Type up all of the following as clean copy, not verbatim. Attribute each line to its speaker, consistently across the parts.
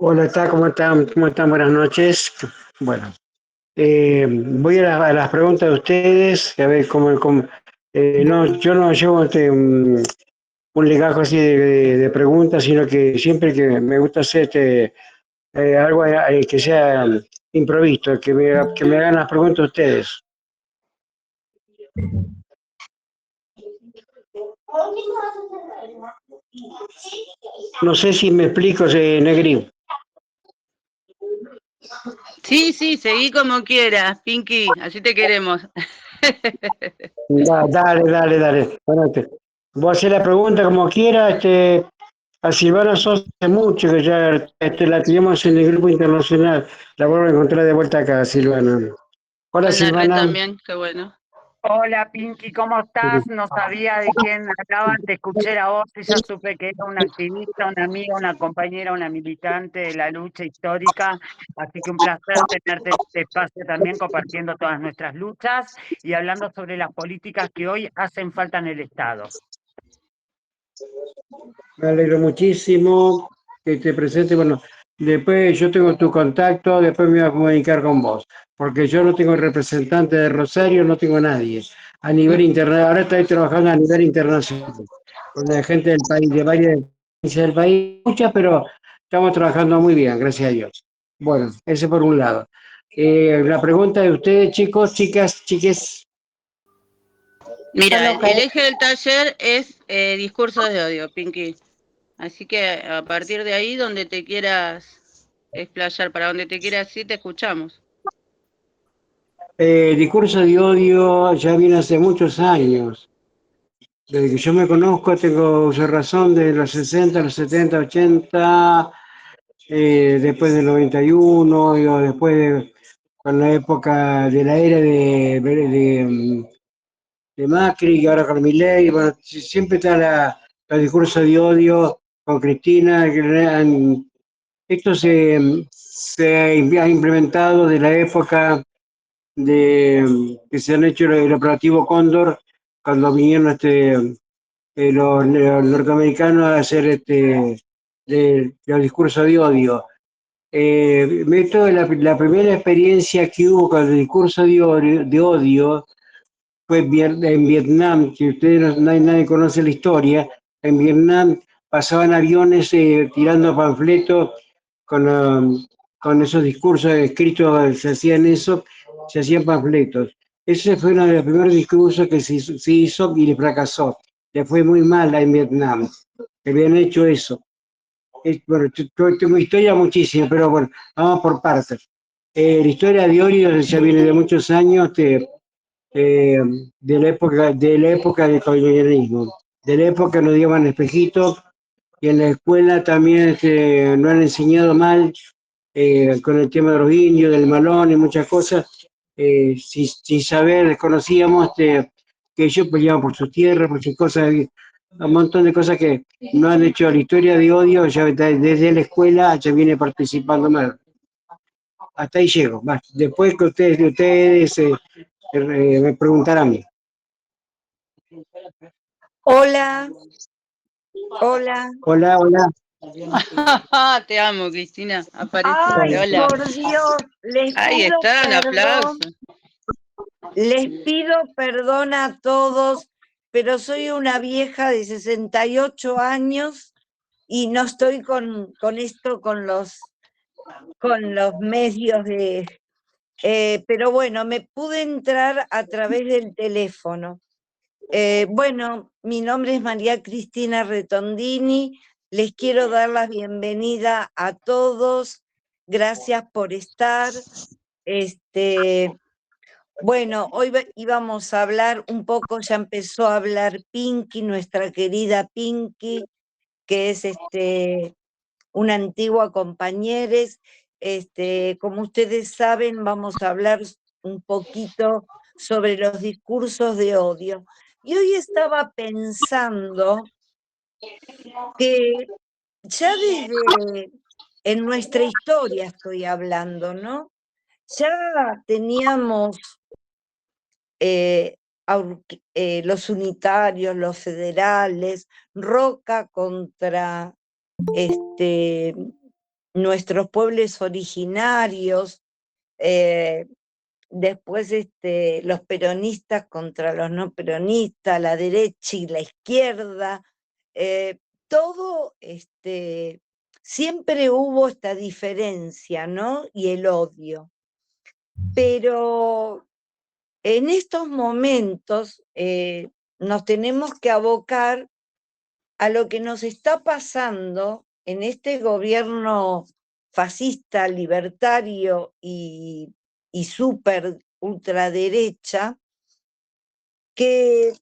Speaker 1: Hola, ¿cómo están? ¿Cómo están? Buenas noches. Bueno, voy a las preguntas de ustedes, a ver no, yo no llevo un legajo así de preguntas, sino que siempre que me gusta hacer algo que sea improvisto, que me hagan las preguntas ustedes. No sé si me explico, Negri.
Speaker 2: Sí, sí, seguí como quieras, Pinky, así te queremos.
Speaker 1: Dale. Bueno, voy a hacer la pregunta como quiera. A Silvana Sosa hace mucho que ya la teníamos en el grupo internacional. La vuelvo a encontrar de vuelta acá, Silvana. Hola,
Speaker 2: Anda re
Speaker 1: Silvana.
Speaker 2: también, qué bueno.
Speaker 3: Hola Pinky, ¿cómo estás? No sabía de quién hablaban, te escuché la voz y ya supe que era una activista, una amiga, una compañera, una militante de la lucha histórica, así que un placer tenerte en este espacio también compartiendo todas nuestras luchas y hablando sobre las políticas que hoy hacen falta en el Estado.
Speaker 1: Me alegro muchísimo que te presente. Bueno, después yo tengo tu contacto, después me voy a comunicar con vos, porque yo no tengo representante de Rosario, no tengo nadie. A nivel internacional, ahora estoy trabajando a nivel internacional, con la gente del país, de varias provincias del país, muchas, pero estamos trabajando muy bien, gracias a Dios. Bueno, ese por un lado. La pregunta de ustedes, chicos, chicas, chiques.
Speaker 2: Mira,
Speaker 3: Bueno,
Speaker 2: el eje del taller es discursos de odio, Pinky. Así que a partir de ahí, donde te quieras explayar, para donde te quieras ir, te escuchamos.
Speaker 1: Discurso de odio ya viene hace muchos años. Desde que yo me conozco, tengo uso de razón de los 60, los 70, 80, después del 91, digo, con la época de la era de Macri y ahora con Milei. Bueno, siempre está el discurso de odio con Cristina. Esto se ha implementado de la época que se han hecho el operativo Cóndor, cuando vinieron los norteamericanos a hacer los discursos de odio. La primera experiencia que hubo con el discurso de odio fue en Vietnam, que ustedes nadie conoce la historia. En Vietnam pasaban aviones tirando panfletos con, con esos discursos escritos, se hacían panfletos. Ese fue uno de los primeros discursos que se hizo y le fracasó. Le fue muy mal en Vietnam, que habían hecho eso. Bueno, tengo historia muchísima, pero bueno, vamos por partes. La historia de Orio ya viene de muchos años, eh, de la época del colonialismo, de la época nos llaman espejitos, y en la escuela también nos han enseñado mal con el tema de los indios, del malón y muchas cosas, sin saber, desconocíamos que ellos peleaban por sus tierras, por sus cosas, un montón de cosas que no han hecho. La historia de odio, ya desde la escuela ya viene participando mal. Hasta ahí llego. Después que ustedes me preguntarán.
Speaker 4: Hola, hola.
Speaker 1: Hola.
Speaker 2: Te amo, Cristina. Apareciste,
Speaker 4: Ay,
Speaker 2: hola.
Speaker 4: por Dios,
Speaker 2: Ahí está, un aplauso.
Speaker 4: les pido perdón a todos, pero soy una vieja de 68 años y no estoy con esto, con los medios de... pero bueno, me pude entrar a través del teléfono. Bueno, mi nombre es María Cristina Retondini. Les quiero dar la bienvenida a todos. Gracias por estar. Bueno, hoy íbamos a hablar un poco, ya empezó a hablar Pinky, nuestra querida Pinky, que es una antigua compañera. Como ustedes saben, vamos a hablar un poquito sobre los discursos de odio. Y hoy estaba pensando que ya desde en nuestra historia estoy hablando, ¿no? Ya teníamos los unitarios, los federales, Roca contra nuestros pueblos originarios, después los peronistas contra los no peronistas, la derecha y la izquierda, todo, siempre hubo esta diferencia, ¿no? Y el odio. Pero en estos momentos nos tenemos que abocar a lo que nos está pasando en este gobierno fascista, libertario y súper ultraderecha, que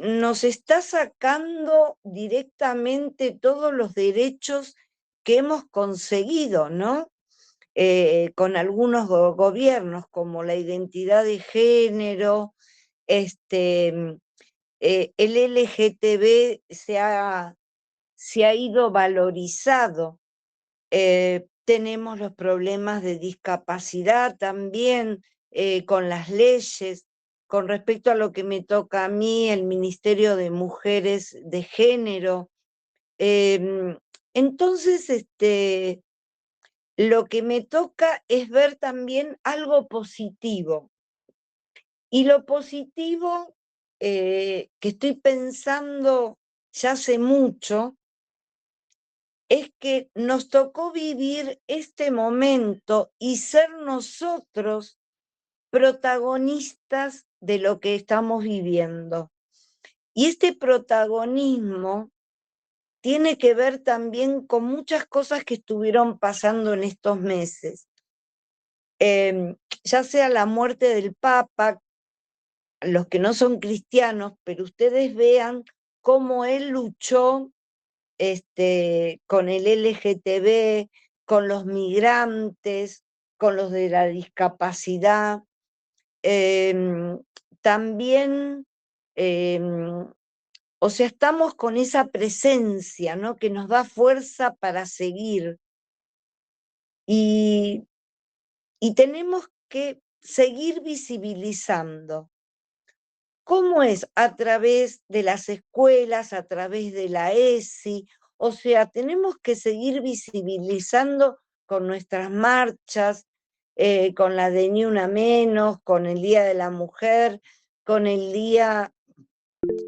Speaker 4: nos está sacando directamente todos los derechos que hemos conseguido, ¿no? Con algunos gobiernos, como la identidad de género, el LGTB se ha ido valorizado. Tenemos los problemas de discapacidad también con las leyes. Con respecto a lo que me toca a mí, el Ministerio de Mujeres de Género. Entonces, lo que me toca es ver también algo positivo. Y lo positivo que estoy pensando ya hace mucho es que nos tocó vivir este momento y ser nosotros protagonistas de lo que estamos viviendo. Y este protagonismo tiene que ver también con muchas cosas que estuvieron pasando en estos meses. Ya sea la muerte del Papa, los que no son cristianos, pero ustedes vean cómo él luchó con el LGTB, con los migrantes, con los de la discapacidad. También, o sea, estamos con esa presencia, ¿no? Que nos da fuerza para seguir. Y tenemos que seguir visibilizando. ¿Cómo es? A través de las escuelas, a través de la ESI. O sea, tenemos que seguir visibilizando con nuestras marchas, con la de Ni Una Menos, con el Día de la Mujer, con el Día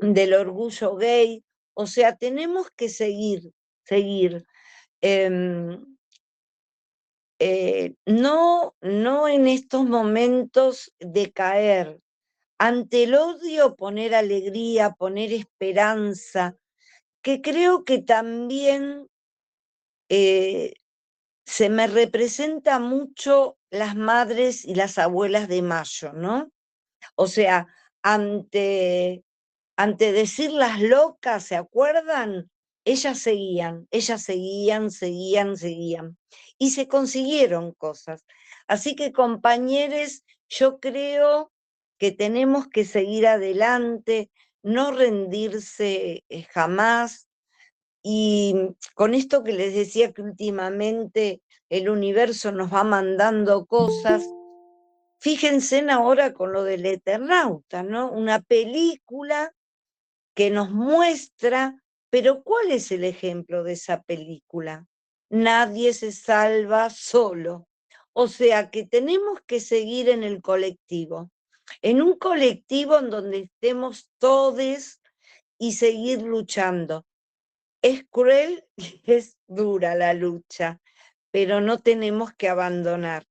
Speaker 4: del Orgullo Gay. O sea, tenemos que seguir. No en estos momentos de caer. Ante el odio, poner alegría, poner esperanza, que creo que también se me representa mucho las madres y las abuelas de Mayo, ¿no? O sea, ante decirlas locas, ¿se acuerdan? Ellas seguían. Y se consiguieron cosas. Así que, compañeros, yo creo que tenemos que seguir adelante, no rendirse jamás. Y con esto que les decía que últimamente el universo nos va mandando cosas, fíjense ahora con lo del Eternauta, ¿no? Una película que nos muestra, pero ¿cuál es el ejemplo de esa película? Nadie se salva solo. O sea que tenemos que seguir en el colectivo, en un colectivo en donde estemos todos y seguir luchando. Es cruel y es dura la lucha, pero no tenemos que abandonar.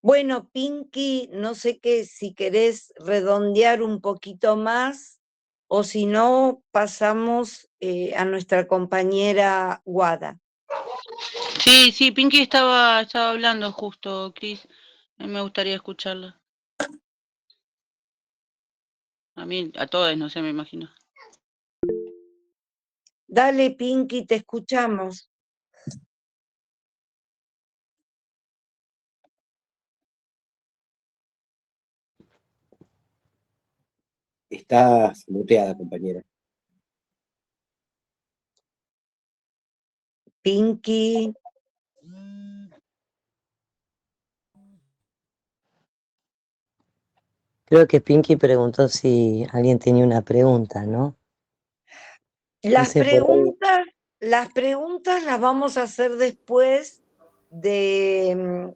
Speaker 4: Bueno, Pinky, no sé si querés redondear un poquito más o si no, pasamos a nuestra compañera Guada.
Speaker 2: Sí, Pinky estaba hablando justo, Cris. Me gustaría escucharla. A mí, a todas, no sé, me imagino.
Speaker 4: Dale, Pinky, te escuchamos.
Speaker 5: Estás muteada, compañera.
Speaker 4: Pinky.
Speaker 6: Creo que Pinky preguntó si alguien tenía una pregunta, ¿no?
Speaker 4: Las
Speaker 6: No sé, por ahí.
Speaker 4: preguntas las preguntas las vamos a hacer después de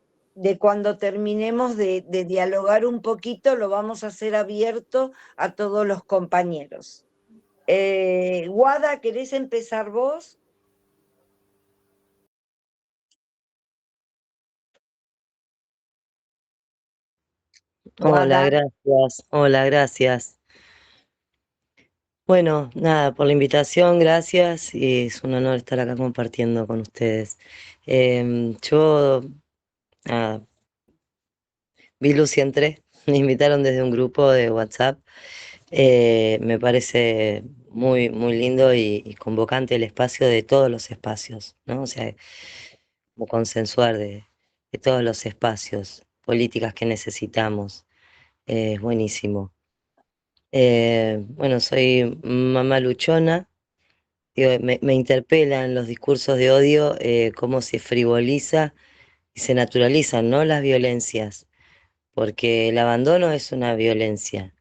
Speaker 4: cuando terminemos de dialogar un poquito, lo vamos a hacer abierto a todos los compañeros. Guada, ¿querés empezar vos?
Speaker 6: Hola,
Speaker 4: Guada.
Speaker 6: gracias. Hola, gracias. Bueno, nada, por la invitación, gracias. Y es un honor estar acá compartiendo con ustedes. Yo, nada, vi luz y entré. Me invitaron desde un grupo de WhatsApp. Me parece muy, muy lindo y convocante el espacio de todos los espacios, ¿no? O sea, como consensuar de todos los espacios, políticas que necesitamos. Es buenísimo. Bueno, soy mamá luchona. Digo, me interpelan los discursos de odio, cómo se frivoliza y se naturalizan, ¿no? Las violencias, porque el abandono es una violencia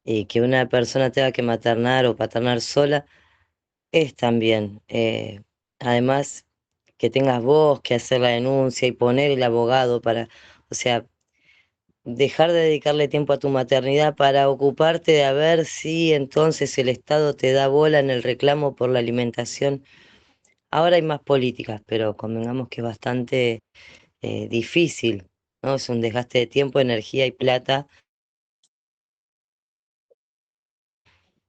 Speaker 6: y que una persona tenga que maternar o paternar sola es también. Además, que tengas vos que hacer la denuncia y poner el abogado para, o sea, dejar de dedicarle tiempo a tu maternidad para ocuparte de a ver si entonces el Estado te da bola en el reclamo por la alimentación. Ahora hay más políticas, pero convengamos que es bastante difícil, ¿no? Es un desgaste de tiempo, energía y plata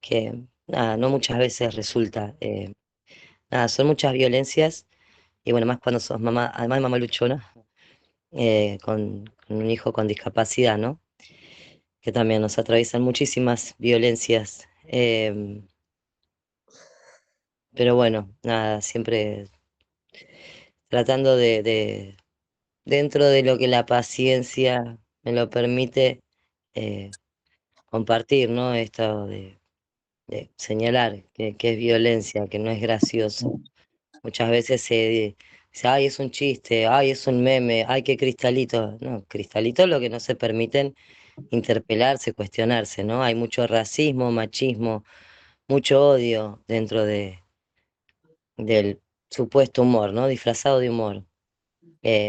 Speaker 6: que, nada, no muchas veces resulta. Nada, son muchas violencias y bueno, más cuando sos mamá, además de mamá luchona, con un hijo con discapacidad, ¿no? Que también nos atraviesan muchísimas violencias. Pero bueno, nada, siempre tratando dentro de lo que la paciencia me lo permite, eh, compartir, ¿no? Esto de señalar que es violencia, que no es gracioso. Muchas veces se dice, ay, es un chiste, ay, es un meme, ay, qué cristalito. No, cristalito es lo que no se permiten interpelarse, cuestionarse, ¿no? Hay mucho racismo, machismo, mucho odio dentro del supuesto humor, ¿no? Disfrazado de humor.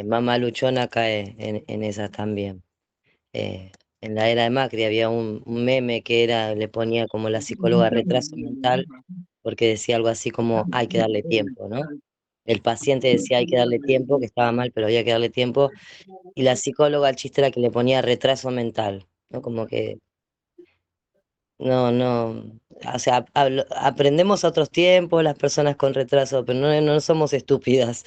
Speaker 6: Mamá Luchona cae en esas también. Eh, en la era de Macri había un meme que era, le ponía como la psicóloga retraso mental, porque decía algo así como hay que darle tiempo, ¿no? El paciente decía hay que darle tiempo, que estaba mal, pero había que darle tiempo, y la psicóloga el chiste era que le ponía retraso mental, ¿no? Como que no, o sea, aprendemos a otros tiempos las personas con retraso, pero no somos estúpidas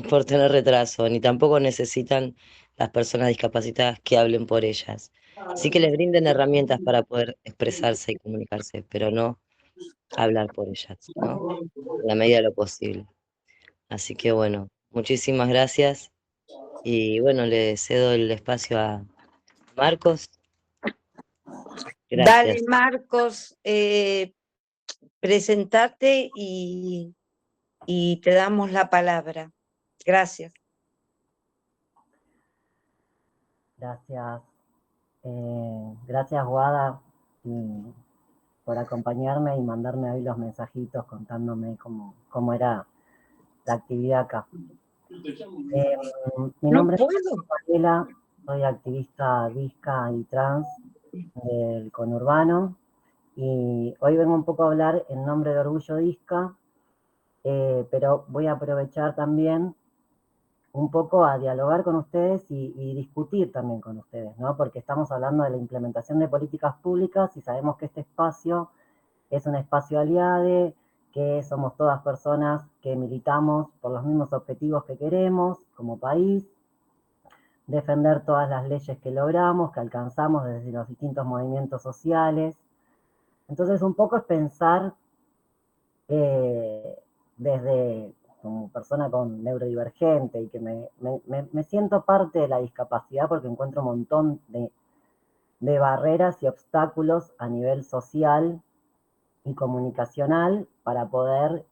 Speaker 6: por tener retraso, ni tampoco necesitan las personas discapacitadas que hablen por ellas. Sí que les brinden herramientas para poder expresarse y comunicarse, pero no hablar por ellas, ¿no? En la medida de lo posible. Así que bueno, muchísimas gracias y bueno, le cedo el espacio a Marcos.
Speaker 4: Dale,
Speaker 6: Gracias.
Speaker 4: Marcos, presentate y te damos la palabra. Gracias.
Speaker 7: Gracias. Gracias, Guada, por acompañarme y mandarme ahí los mensajitos contándome cómo era la actividad acá. Mi
Speaker 4: No
Speaker 7: nombre es
Speaker 4: puedo.
Speaker 7: Mariela, soy activista disca y trans del conurbano y hoy vengo un poco a hablar en nombre de Orgullo Disca, pero voy a aprovechar también un poco a dialogar con ustedes y discutir también con ustedes, ¿no? Porque estamos hablando de la implementación de políticas públicas y sabemos que este espacio es un espacio aliade, que somos todas personas que militamos por los mismos objetivos que queremos como país, defender todas las leyes que logramos, que alcanzamos desde los distintos movimientos sociales. Entonces, un poco es pensar desde como persona con neurodivergente y que me siento parte de la discapacidad porque encuentro un montón de barreras y obstáculos a nivel social y comunicacional para poder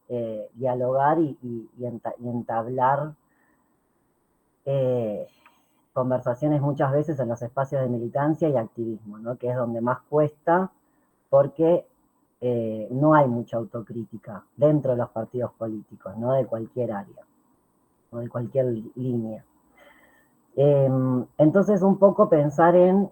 Speaker 7: dialogar y entablar conversaciones muchas veces en los espacios de militancia y activismo, ¿no? Que es donde más cuesta porque no hay mucha autocrítica dentro de los partidos políticos, no de cualquier área, o de cualquier línea. Entonces, un poco pensar en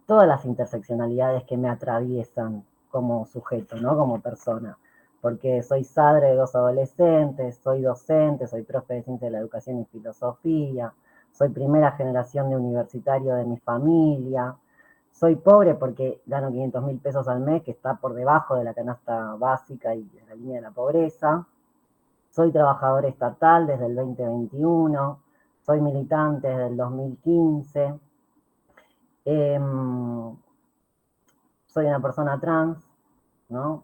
Speaker 7: todas las interseccionalidades que me atraviesan como sujeto, ¿no? Como persona. Porque soy padre de 2 adolescentes, soy docente, soy profe de Ciencia de la Educación y Filosofía, soy primera generación de universitario de mi familia, soy pobre porque gano 500.000 pesos al mes, que está por debajo de la canasta básica y de la línea de la pobreza. Soy trabajador estatal desde el 2021, soy militante desde el 2015. Soy una persona trans, ¿no?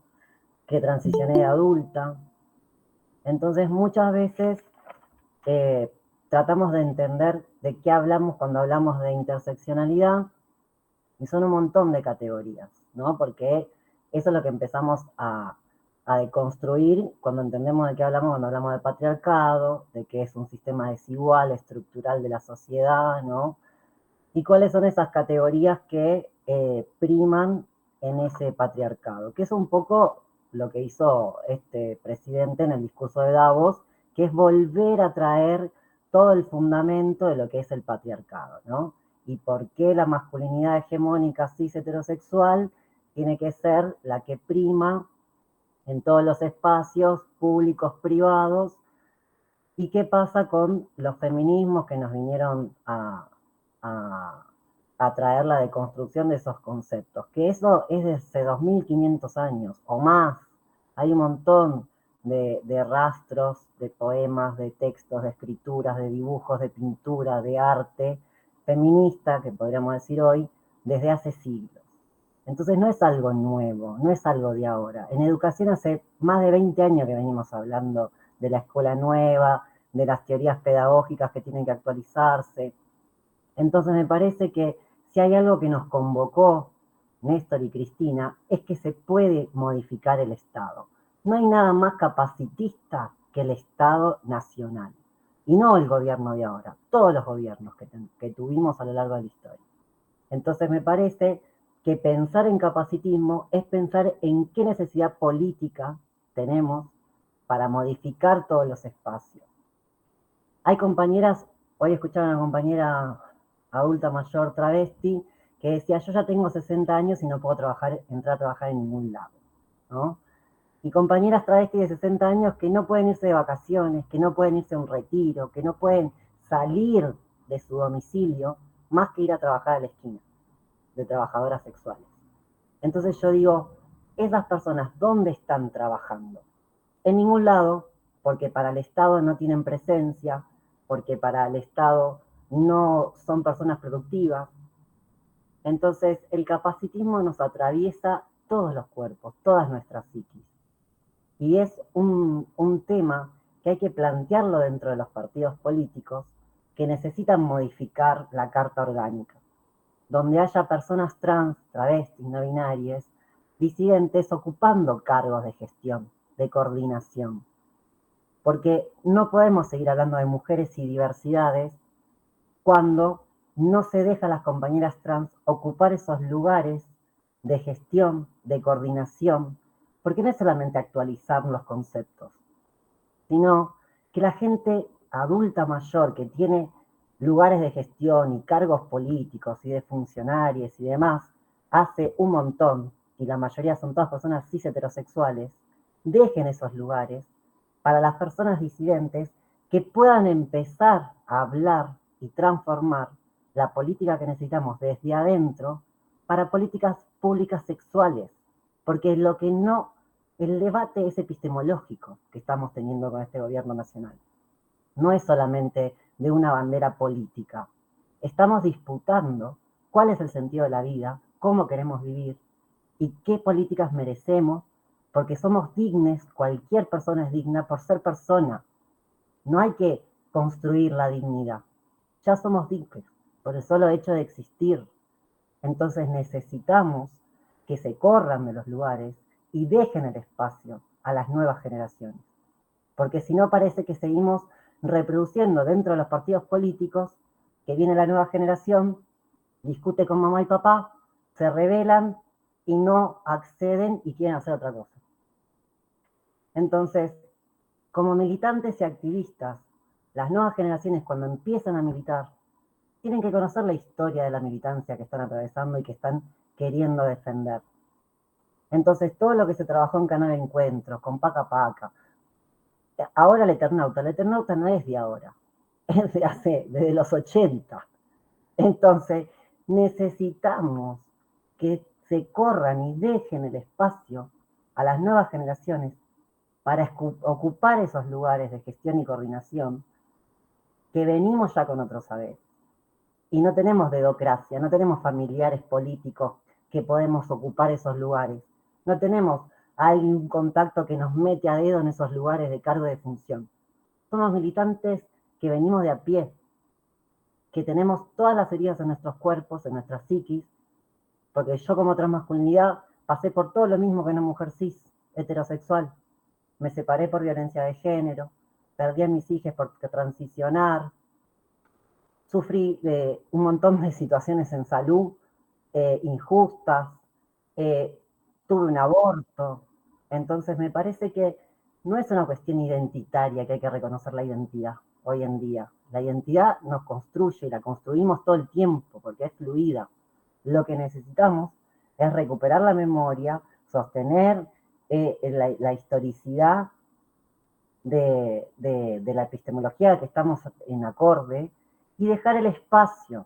Speaker 7: Que transicioné de adulta. Entonces, muchas veces tratamos de entender de qué hablamos cuando hablamos de interseccionalidad, y son un montón de categorías, ¿no? Porque eso es lo que empezamos a deconstruir cuando entendemos de qué hablamos, cuando hablamos de patriarcado, de que es un sistema desigual, estructural de la sociedad, ¿no? Y cuáles son esas categorías que priman en ese patriarcado, que es un poco lo que hizo este presidente en el discurso de Davos, que es volver a traer todo el fundamento de lo que es el patriarcado, ¿no? Y por qué la masculinidad hegemónica cis heterosexual tiene que ser la que prima en todos los espacios públicos, privados, y qué pasa con los feminismos que nos vinieron a traer la deconstrucción de esos conceptos, que eso es desde 2500 años o más. Hay un montón de rastros, de poemas, de textos, de escrituras, de dibujos, de pintura, de arte feminista, que podríamos decir hoy, desde hace siglos. Entonces no es algo nuevo, no es algo de ahora. En educación hace más de 20 años que venimos hablando de la escuela nueva, de las teorías pedagógicas que tienen que actualizarse. Entonces me parece que si hay algo que nos convocó Néstor y Cristina, es que se puede modificar el Estado. No hay nada más capacitista que el Estado nacional. Y no el gobierno de ahora, todos los gobiernos que tuvimos a lo largo de la historia. Entonces me parece que pensar en capacitismo es pensar en qué necesidad política tenemos para modificar todos los espacios. Hay compañeras, hoy escuchaba a una compañera adulta mayor travesti que decía, yo ya tengo 60 años y no puedo entrar a trabajar en ningún lado, ¿no? Y compañeras travestis de 60 años que no pueden irse de vacaciones, que no pueden irse a un retiro, que no pueden salir de su domicilio más que ir a trabajar a la esquina, de trabajadoras sexuales. Entonces yo digo, esas personas, ¿dónde están trabajando? En ningún lado, porque para el Estado no tienen presencia, porque para el Estado no son personas productivas. Entonces el capacitismo nos atraviesa todos los cuerpos, todas nuestras psiquis. Y es un tema que hay que plantearlo dentro de los partidos políticos que necesitan modificar la Carta Orgánica, donde haya personas trans, travestis, no binarias, disidentes ocupando cargos de gestión, de coordinación. Porque no podemos seguir hablando de mujeres y diversidades cuando no se deja a las compañeras trans ocupar esos lugares de gestión, de coordinación, porque no es solamente actualizar los conceptos, sino que la gente adulta mayor que tiene lugares de gestión y cargos políticos y de funcionarios y demás, hace un montón, y la mayoría son todas personas cis heterosexuales, dejen esos lugares para las personas disidentes que puedan empezar a hablar y transformar la política que necesitamos desde adentro para políticas públicas sexuales, porque lo que no, el debate es epistemológico que estamos teniendo con este gobierno nacional. No es solamente de una bandera política. Estamos disputando cuál es el sentido de la vida, cómo queremos vivir y qué políticas merecemos, porque somos dignes, cualquier persona es digna por ser persona. No hay que construir la dignidad. Ya somos dignos por el solo hecho de existir. Entonces necesitamos que se corran de los lugares y dejen el espacio a las nuevas generaciones. Porque si no parece que seguimos reproduciendo dentro de los partidos políticos que viene la nueva generación, discute con mamá y papá, se rebelan y no acceden y quieren hacer otra cosa. Entonces, como militantes y activistas, las nuevas generaciones cuando empiezan a militar, tienen que conocer la historia de la militancia que están atravesando y que están queriendo defender. Entonces, todo lo que se trabajó en Canal Encuentros, con Paca Paca, ahora el Eternauta no es de ahora, es desde los 80. Entonces, necesitamos que se corran y dejen el espacio a las nuevas generaciones para ocupar esos lugares de gestión y coordinación que venimos ya con otros saberes. Y no tenemos dedocracia, no tenemos familiares políticos que podemos ocupar esos lugares. No tenemos un contacto que nos mete a dedo en esos lugares de cargo de función. Somos militantes que venimos de a pie, que tenemos todas las heridas en nuestros cuerpos, en nuestras psiquis, porque yo como transmasculinidad pasé por todo lo mismo que una mujer cis, heterosexual. Me separé por violencia de género, perdí a mis hijas por transicionar, sufrí un montón de situaciones en salud injustas, tuve un aborto. Entonces me parece que no es una cuestión identitaria que hay que reconocer la identidad hoy en día. La identidad nos construye y la construimos todo el tiempo porque es fluida. Lo que necesitamos es recuperar la memoria, sostener la historicidad de la epistemología que estamos en acorde y dejar el espacio.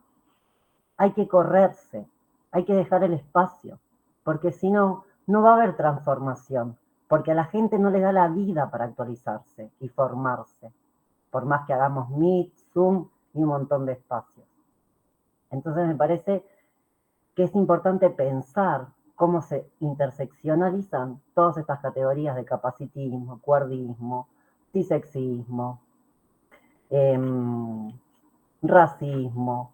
Speaker 7: Hay que correrse, hay que dejar el espacio, porque si no, no va a haber transformación, porque a la gente no le da la vida para actualizarse y formarse, por más que hagamos Meet, Zoom y un montón de espacios. Entonces me parece que es importante pensar cómo se interseccionalizan todas estas categorías de capacitismo, cuerdismo, cisexismo, racismo,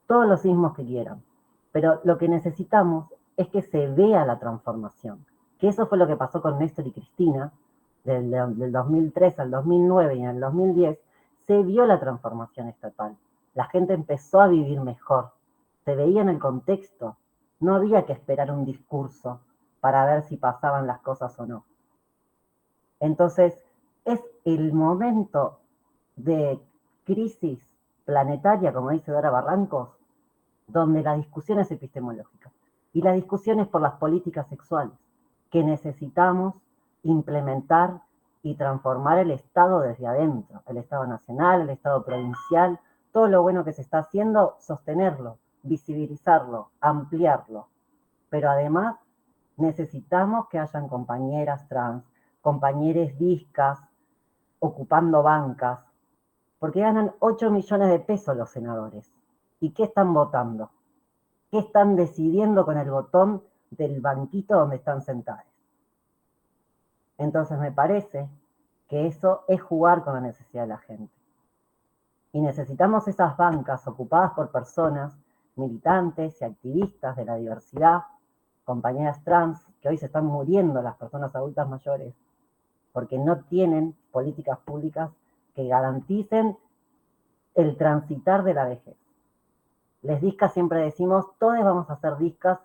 Speaker 7: todos los sismos que quieran. Pero lo que necesitamos es que se vea la transformación. Que eso fue lo que pasó con Néstor y Cristina, del 2003 al 2009 y en el 2010, se vio la transformación estatal. La gente empezó a vivir mejor, se veía en el contexto, no había que esperar un discurso para ver si pasaban las cosas o no. Entonces, es el momento de crisis planetaria, como dice Dora Barrancos, donde la discusión es epistemológica. Y la discusión es por las políticas sexuales, que necesitamos implementar y transformar el Estado desde adentro, el Estado nacional, el Estado provincial, todo lo bueno que se está haciendo, sostenerlo, visibilizarlo, ampliarlo. Pero además necesitamos que hayan compañeras trans, compañeres discas, ocupando bancas, porque ganan 8 millones de pesos los senadores. ¿Y qué están votando? ¿Qué están decidiendo con el botón del banquito donde están sentados? Entonces me parece que eso es jugar con la necesidad de la gente. Y necesitamos esas bancas ocupadas por personas militantes y activistas de la diversidad, compañeras trans, que hoy se están muriendo las personas adultas mayores, porque no tienen políticas públicas que garanticen el transitar de la vejez. Les discas siempre decimos, todos vamos a ser discas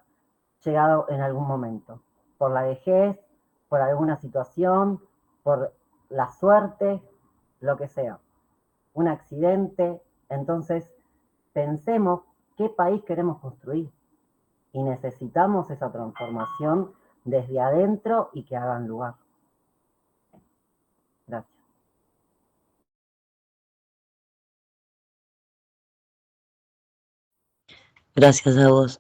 Speaker 7: llegado en algún momento, por la vejez, por alguna situación, por la suerte, lo que sea, un accidente. Entonces, pensemos qué país queremos construir y necesitamos esa transformación desde adentro y que hagan lugar. Gracias.
Speaker 6: Gracias a vos.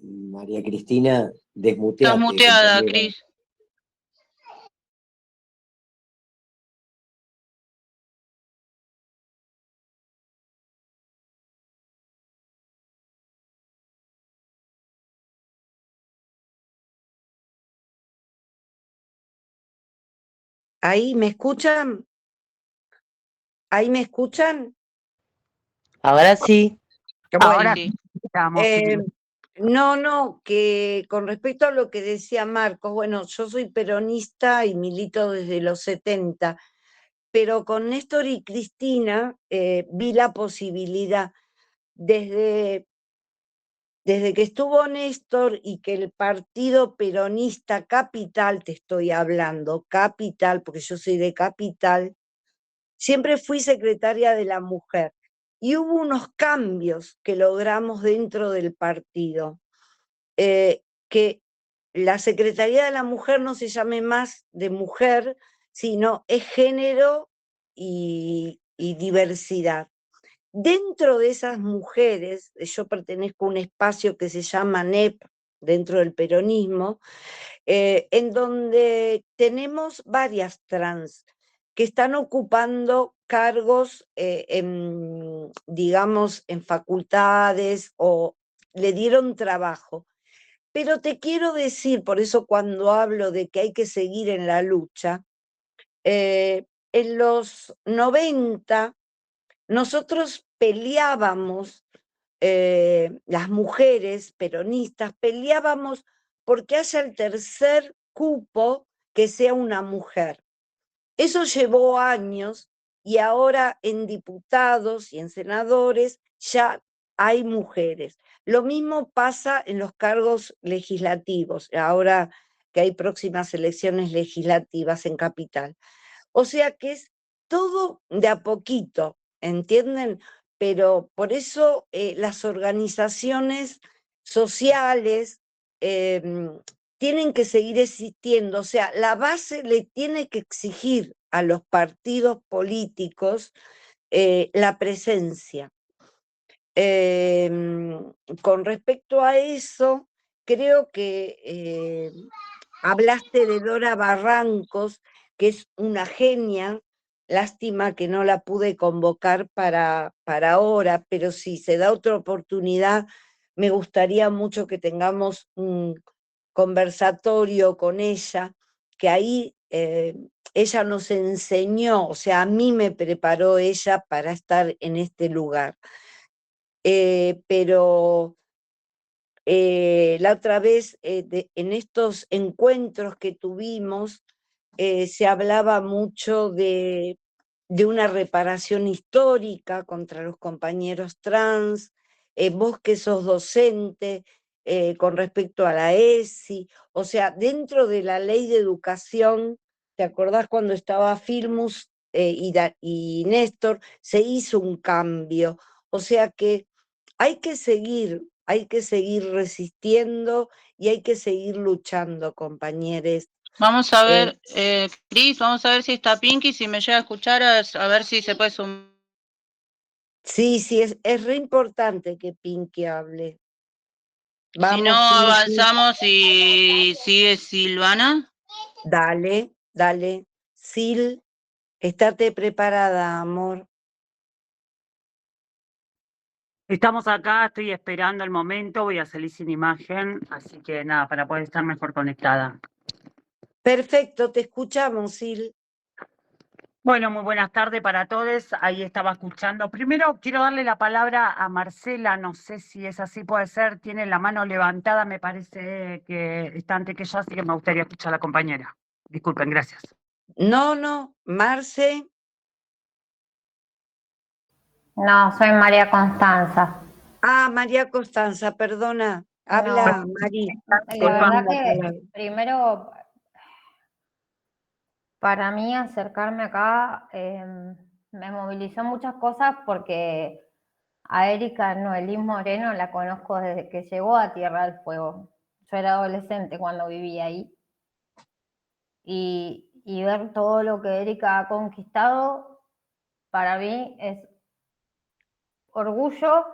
Speaker 5: María Cristina, desmuteate.
Speaker 2: Estás muteada,
Speaker 5: compañera.
Speaker 2: Cris.
Speaker 4: ¿Ahí me escuchan? ¿Ahí me escuchan?
Speaker 6: Ahora sí.
Speaker 3: Ahora
Speaker 2: Sí.
Speaker 3: estamos,
Speaker 4: No, que con respecto a lo que decía Marcos, bueno, yo soy peronista y milito desde los 70, pero con Néstor y Cristina vi la posibilidad, desde que estuvo Néstor y que el partido peronista Capital, te estoy hablando, Capital, porque yo soy de Capital, siempre fui secretaria de la mujer. Y hubo unos cambios que logramos dentro del partido, que la Secretaría de la Mujer no se llame más de mujer, sino es género y diversidad. Dentro de esas mujeres, yo pertenezco a un espacio que se llama NEP, dentro del peronismo, en donde tenemos varias trans que están ocupando cargos, digamos, en facultades o le dieron trabajo. Pero te quiero decir, por eso cuando hablo de que hay que seguir en la lucha, en los 90 nosotros peleábamos, las mujeres peronistas peleábamos porque haya el tercer cupo que sea una mujer. Eso llevó años y ahora en diputados y en senadores ya hay mujeres. Lo mismo pasa en los cargos legislativos, ahora que hay próximas elecciones legislativas en Capital. O sea que es todo de a poquito, ¿entienden? Pero por eso las organizaciones sociales tienen que seguir existiendo. O sea, la base le tiene que exigir a los partidos políticos la presencia. Con respecto a eso, creo que hablaste de Dora Barrancos, que es una genia. Lástima que no la pude convocar para ahora, pero si se da otra oportunidad, me gustaría mucho que tengamos un conversatorio con ella, que ahí ella nos enseñó, o sea, a mí me preparó ella para estar en este lugar. Pero la otra vez, en estos encuentros que tuvimos, se hablaba mucho de una reparación histórica contra los compañeros trans, vos que sos docente, con respecto a la ESI, o sea, dentro de la ley de educación, ¿te acordás cuando estaba Filmus y Néstor? Se hizo un cambio, o sea que hay que seguir resistiendo y hay que seguir luchando, compañeros.
Speaker 2: Vamos a ver, Cris, vamos a ver si está Pinky, si me llega a escuchar, a ver si se puede sumar.
Speaker 4: Sí, es re importante que Pinky hable. Vamos,
Speaker 2: si no,
Speaker 4: Pinky.
Speaker 2: avanzamos y sigue Silvana.
Speaker 4: Dale. Sil, estate preparada, amor.
Speaker 3: Estamos acá, estoy esperando el momento, voy a salir sin imagen, así que nada, para poder estar mejor conectada.
Speaker 4: Perfecto, te escuchamos, Sil.
Speaker 3: Bueno, muy buenas tardes para todos. Ahí estaba escuchando. Primero quiero darle la palabra a Marcela, no sé si es así, puede ser, tiene la mano levantada, me parece que está antes que yo, así que me gustaría escuchar a la compañera. Disculpen, gracias.
Speaker 4: No, Marce.
Speaker 8: No, soy María Constanza.
Speaker 4: Ah, María Constanza, perdona. Habla,
Speaker 8: No,
Speaker 4: María.
Speaker 8: la verdad que primero, para mí acercarme acá me movilizó muchas cosas porque a Erika Noelí Moreno la conozco desde que llegó a Tierra del Fuego. Yo era adolescente cuando vivía ahí. Y ver todo lo que Erika ha conquistado, para mí es orgullo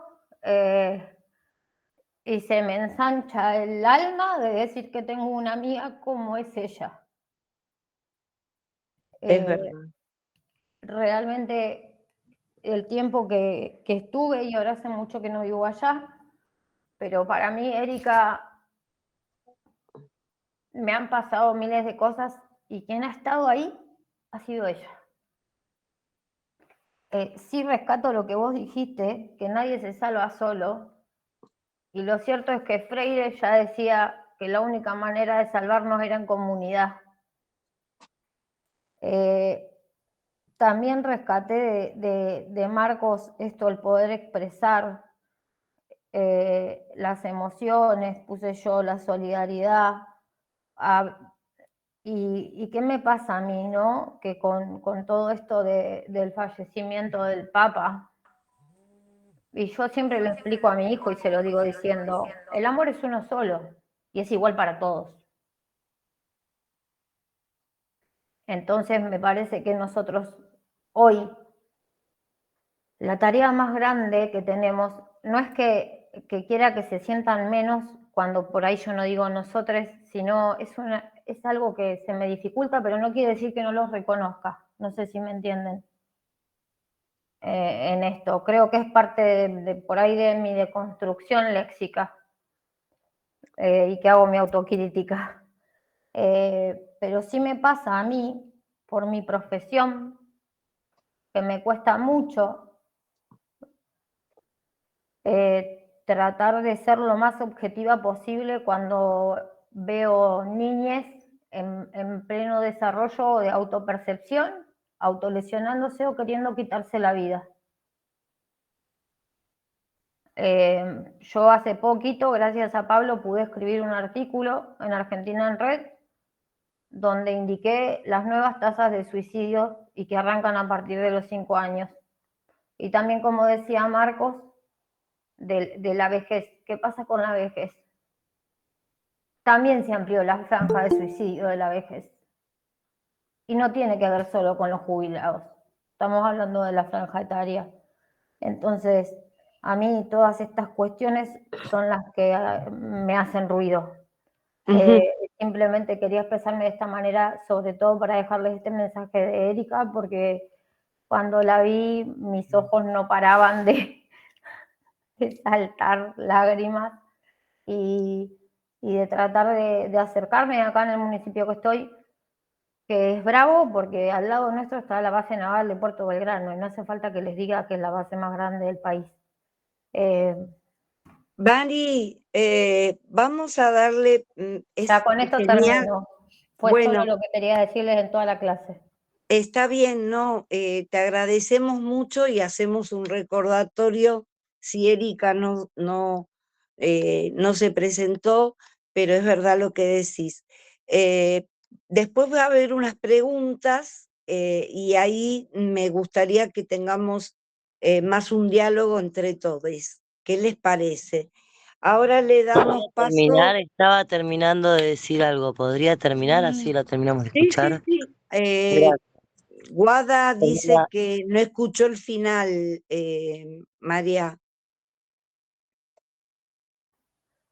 Speaker 8: y se me ensancha el alma de decir que tengo una amiga como es ella.
Speaker 4: Es verdad.
Speaker 8: Realmente el tiempo que estuve, y ahora hace mucho que no vivo allá, pero para mí, Erika, me han pasado miles de cosas y quien ha estado ahí ha sido ella. Sí rescato lo que vos dijiste, que nadie se salva solo, y lo cierto es que Freire ya decía que la única manera de salvarnos era en comunidad. también rescaté de Marcos esto, el poder expresar las emociones, puse yo la solidaridad. ¿Y qué me pasa a mí, no? Que con todo esto del fallecimiento del Papa, y yo siempre le explico a mi hijo y se lo digo diciendo, el amor es uno solo y es igual para todos. Entonces me parece que nosotros hoy, la tarea más grande que tenemos, no es que quiera que se sientan menos cuando por ahí yo no digo nosotros, sino es algo que se me dificulta, pero no quiere decir que no los reconozca. No sé si me entienden en esto. Creo que es parte por ahí de mi deconstrucción léxica y que hago mi autocrítica. Pero sí me pasa a mí, por mi profesión, que me cuesta mucho tratar de ser lo más objetiva posible cuando veo niñes en pleno desarrollo de autopercepción, autolesionándose o queriendo quitarse la vida. Yo hace poquito, gracias a Pablo, pude escribir un artículo en Argentina en Red, donde indiqué las nuevas tasas de suicidio y que arrancan a partir de los 5 años. Y también, como decía Marcos, de la vejez. ¿Qué pasa con la vejez? También se amplió la franja de suicidio de la vejez. Y no tiene que ver solo con los jubilados. Estamos hablando de la franja etaria. Entonces, a mí todas estas cuestiones son las que me hacen ruido. Simplemente quería expresarme de esta manera, sobre todo para dejarles este mensaje de Erika, porque cuando la vi, mis ojos no paraban de saltar lágrimas y de tratar de acercarme acá en el municipio que estoy, que es bravo porque al lado nuestro está la base naval de Puerto Belgrano y no hace falta que les diga que es la base más grande del país.
Speaker 4: Mari, vamos a darle...
Speaker 8: ya con esto termino. Fue solo lo que quería decirles en toda la clase.
Speaker 4: Está bien, ¿no? Te agradecemos mucho y hacemos un recordatorio si Erika no se presentó, pero es verdad lo que decís. Después va a haber unas preguntas y ahí me gustaría que tengamos más un diálogo entre todos. ¿Qué les parece? Ahora le damos paso...
Speaker 6: Estaba terminando de decir algo. ¿Podría terminar? Así la terminamos de escuchar.
Speaker 4: Sí. Guada dice que no escuchó el final, María.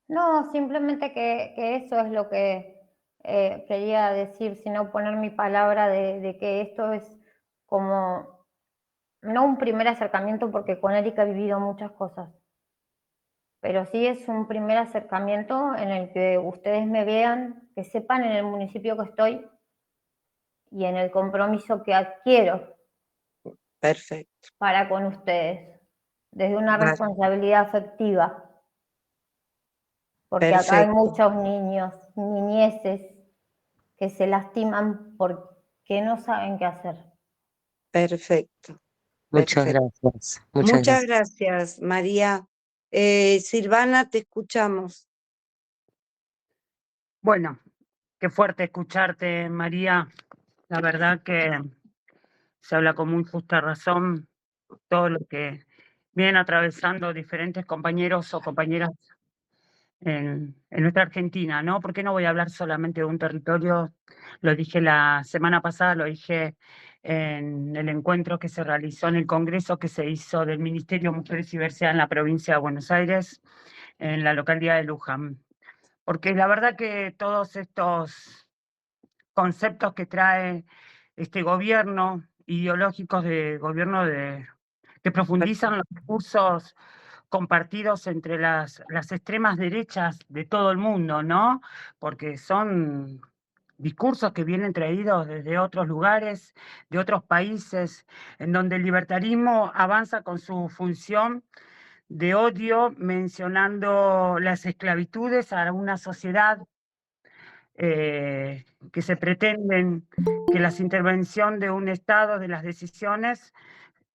Speaker 8: No, simplemente que eso es lo que quería decir, sino poner mi palabra de que esto es como, no un primer acercamiento porque con Erika he vivido muchas cosas, pero sí es un primer acercamiento en el que ustedes me vean, que sepan en el municipio que estoy y en el compromiso que adquiero.
Speaker 4: Perfecto.
Speaker 8: Para con ustedes, desde una responsabilidad afectiva. Porque acá hay muchos niños, niñeces, que se lastiman porque no saben qué hacer.
Speaker 4: Perfecto.
Speaker 6: Muchas gracias.
Speaker 4: Muchas gracias, María. Silvana, te escuchamos.
Speaker 3: Bueno, qué fuerte escucharte, María. La verdad que se habla con muy justa razón todo lo que vienen atravesando diferentes compañeros o compañeras en nuestra Argentina, ¿no? Porque no voy a hablar solamente de un territorio, lo dije la semana pasada, lo dije en el encuentro que se realizó en el Congreso que se hizo del Ministerio de Mujeres y Diversidad en la provincia de Buenos Aires, en la localidad de Luján. Porque la verdad que todos estos conceptos que trae este gobierno, ideológicos de gobierno que profundizan los discursos compartidos entre las extremas derechas de todo el mundo, ¿no? Porque son discursos que vienen traídos desde otros lugares, de otros países, en donde el libertarismo avanza con su función de odio, mencionando las esclavitudes a una sociedad que se pretenden que las intervenciones de un Estado, de las decisiones,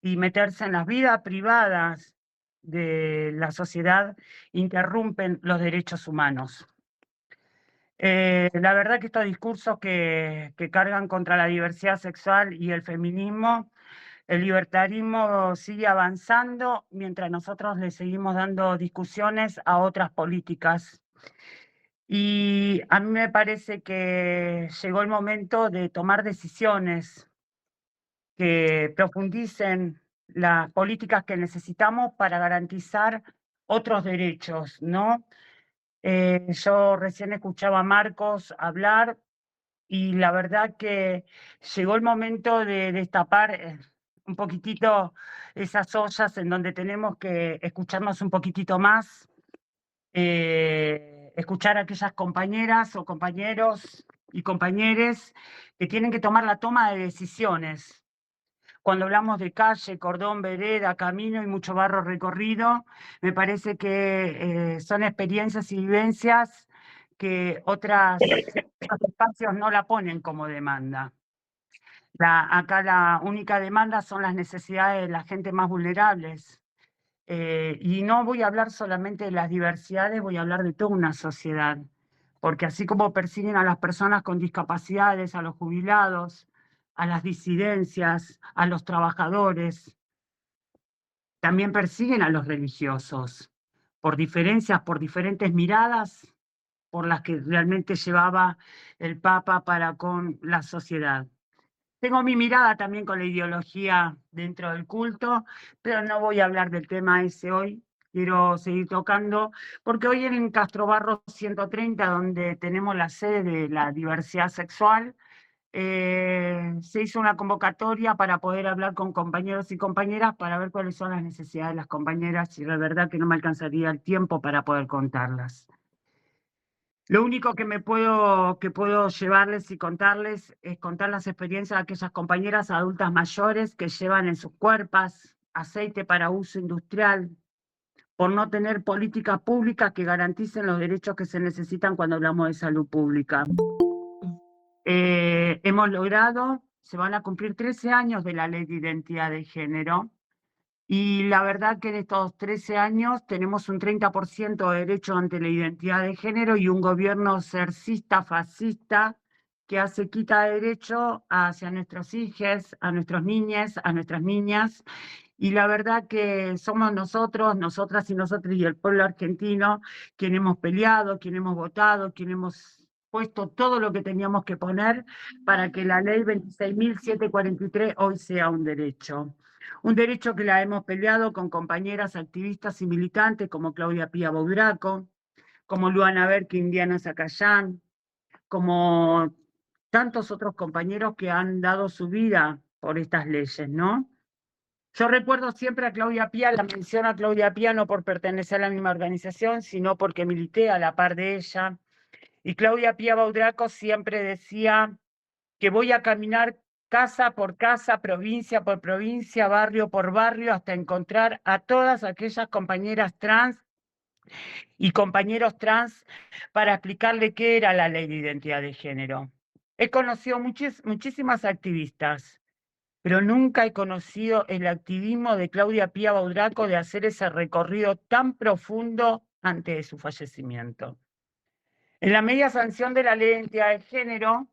Speaker 3: y meterse en las vidas privadas de la sociedad, interrumpen los derechos humanos. La verdad que estos discursos que cargan contra la diversidad sexual y el feminismo, el libertarismo sigue avanzando mientras nosotros le seguimos dando discusiones a otras políticas. Y a mí me parece que llegó el momento de tomar decisiones que profundicen las políticas que necesitamos para garantizar otros derechos, ¿no? Yo recién escuchaba a Marcos hablar y la verdad que llegó el momento de destapar un poquitito esas ollas en donde tenemos que escucharnos un poquitito más, escuchar a aquellas compañeras o compañeros y compañeres que tienen que tomar la toma de decisiones. Cuando hablamos de calle, cordón, vereda, camino y mucho barro recorrido, me parece que son experiencias y vivencias que otros espacios no la ponen como demanda. Acá la única demanda son las necesidades de la gente más vulnerables. Y no voy a hablar solamente de las diversidades, voy a hablar de toda una sociedad. Porque así como persiguen a las personas con discapacidades, a los jubilados, a las disidencias, a los trabajadores, también persiguen a los religiosos, por diferencias, por diferentes miradas, por las que realmente llevaba el Papa para con la sociedad. Tengo mi mirada también con la ideología dentro del culto, pero no voy a hablar del tema ese hoy. Quiero seguir tocando, porque hoy en Castrobarro 130, donde tenemos la sede de la diversidad sexual, se hizo una convocatoria para poder hablar con compañeros y compañeras para ver cuáles son las necesidades de las compañeras, y la verdad que no me alcanzaría el tiempo para poder contarlas. Lo único que puedo llevarles y contarles es contar las experiencias de aquellas compañeras adultas mayores que llevan en sus cuerpos aceite para uso industrial, por no tener políticas públicas que garanticen los derechos que se necesitan cuando hablamos de salud pública. Hemos logrado, se van a cumplir 13 años de la Ley de Identidad de Género, y la verdad que en estos 13 años tenemos un 30% de derecho ante la identidad de género y un gobierno cercista, fascista, que hace quita de derecho hacia nuestros hijos, a nuestros niños, a nuestras niñas. Y la verdad que somos nosotros, nosotras y nosotros y el pueblo argentino, quien hemos peleado, quien hemos votado, quien hemos puesto todo lo que teníamos que poner para que la ley 26.743 hoy sea un derecho. Un derecho que la hemos peleado con compañeras activistas y militantes como Claudia Pía Boudraco, como Luana Berque, Indiana Zacayán, como tantos otros compañeros que han dado su vida por estas leyes, ¿no? Yo recuerdo siempre a Claudia Pía, la menciono a Claudia Pía no por pertenecer a la misma organización, sino porque milité a la par de ella. Y Claudia Pía Boudraco siempre decía que voy a caminar casa por casa, provincia por provincia, barrio por barrio, hasta encontrar a todas aquellas compañeras trans y compañeros trans para explicarle qué era la ley de identidad de género. He conocido muchísimas activistas, pero nunca he conocido el activismo de Claudia Pía Boudraco de hacer ese recorrido tan profundo antes de su fallecimiento. En la media sanción de la ley de identidad de género,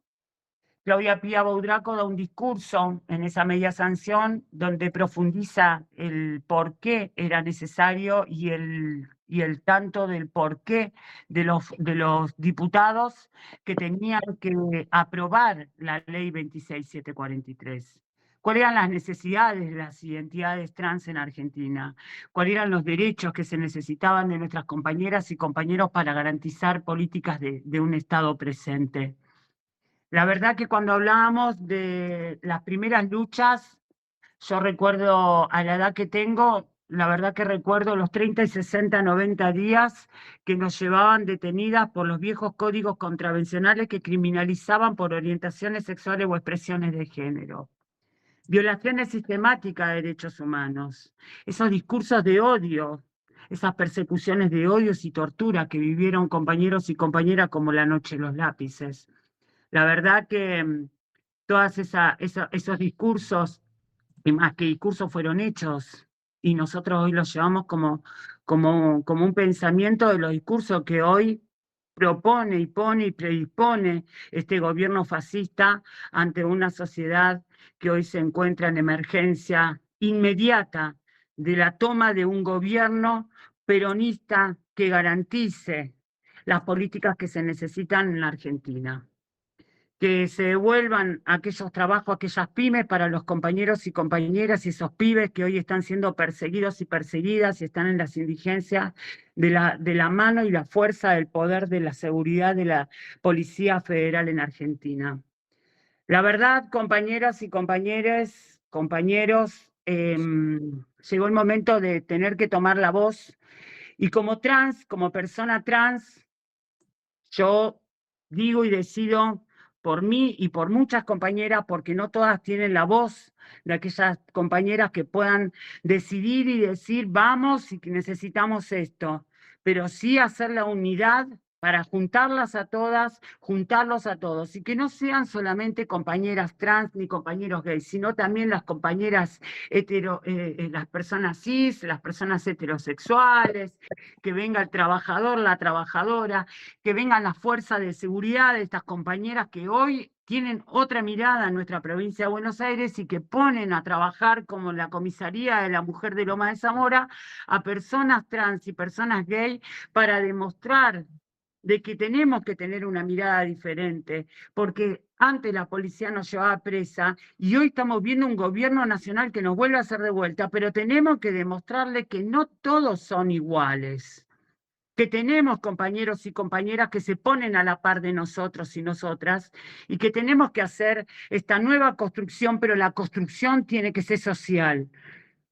Speaker 3: Claudia Pía Boudraco da un discurso en esa media sanción donde profundiza el por qué era necesario y el tanto del por qué de los diputados que tenían que aprobar la ley 26.743. ¿Cuáles eran las necesidades de las identidades trans en Argentina? ¿Cuáles eran los derechos que se necesitaban de nuestras compañeras y compañeros para garantizar políticas de un Estado presente? La verdad que cuando hablábamos de las primeras luchas, yo recuerdo a la edad que tengo, la verdad que recuerdo los 30 y 60, 90 días que nos llevaban detenidas por los viejos códigos contravencionales que criminalizaban por orientaciones sexuales o expresiones de género. Violaciones sistemáticas de derechos humanos, esos discursos de odio esas persecuciones de odios y tortura que vivieron compañeros y compañeras como la Noche de los Lápices. La verdad que todos esos discursos, y más que discursos, fueron hechos, y nosotros hoy los llevamos como un pensamiento de los discursos que hoy propone y pone y predispone este gobierno fascista ante una sociedad que hoy se encuentra en emergencia inmediata de la toma de un gobierno peronista que garantice las políticas que se necesitan en la Argentina. Que se devuelvan aquellos trabajos, aquellas pymes para los compañeros y compañeras y esos pibes que hoy están siendo perseguidos y perseguidas y están en las indigencias de la mano y la fuerza del poder de la seguridad de la Policía Federal en Argentina. La verdad, compañeras y compañeros, llegó el momento de tener que tomar la voz, y como trans, como persona trans, yo digo y decido por mí y por muchas compañeras, porque no todas tienen la voz de aquellas compañeras que puedan decidir y decir, vamos y que necesitamos esto, pero sí hacer la unidad para juntarlas a todas, juntarlos a todos, y que no sean solamente compañeras trans ni compañeros gays, sino también las compañeras las personas cis, las personas heterosexuales, que venga el trabajador, la trabajadora, que vengan las fuerzas de seguridad de estas compañeras que hoy tienen otra mirada en nuestra provincia de Buenos Aires y que ponen a trabajar como la comisaría de la mujer de Loma de Zamora a personas trans y personas gay para demostrar de que tenemos que tener una mirada diferente, porque antes la policía nos llevaba presa y hoy estamos viendo un gobierno nacional que nos vuelve a hacer de vuelta, pero tenemos que demostrarle que no todos son iguales, que tenemos compañeros y compañeras que se ponen a la par de nosotros y nosotras, y que tenemos que hacer esta nueva construcción, pero la construcción tiene que ser social,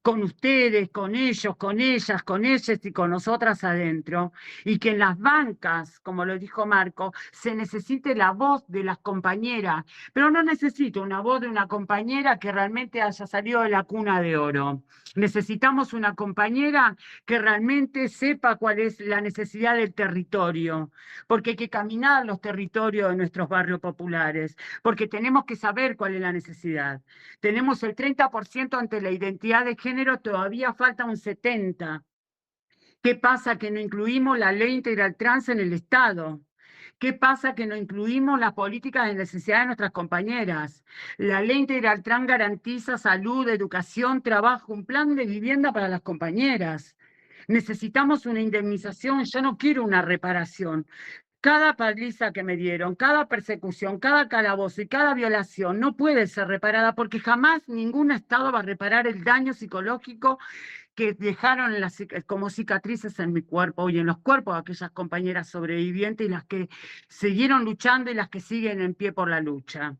Speaker 3: con ustedes, con ellos, con ellas, con ellas y con nosotras adentro, y que en las bancas, como lo dijo Marco, se necesite la voz de las compañeras, pero no necesito una voz de una compañera que realmente haya salido de la cuna de oro. Necesitamos una compañera que realmente sepa cuál es la necesidad del territorio, porque hay que caminar los territorios de nuestros barrios populares, porque tenemos que saber cuál es la necesidad. Tenemos el 30% ante la identidad de género, todavía falta un 70%. ¿Qué pasa que no incluimos la ley integral trans en el Estado? ¿Qué pasa que no incluimos las políticas de necesidad de nuestras compañeras? La ley integral trans garantiza salud, educación, trabajo, un plan de vivienda para las compañeras. Necesitamos una indemnización, yo no quiero una reparación. Cada paliza que me dieron, cada persecución, cada calabozo y cada violación no puede ser reparada porque jamás ningún Estado va a reparar el daño psicológico que dejaron como cicatrices en mi cuerpo y en los cuerpos de aquellas compañeras sobrevivientes y las que siguieron luchando y las que siguen en pie por la lucha.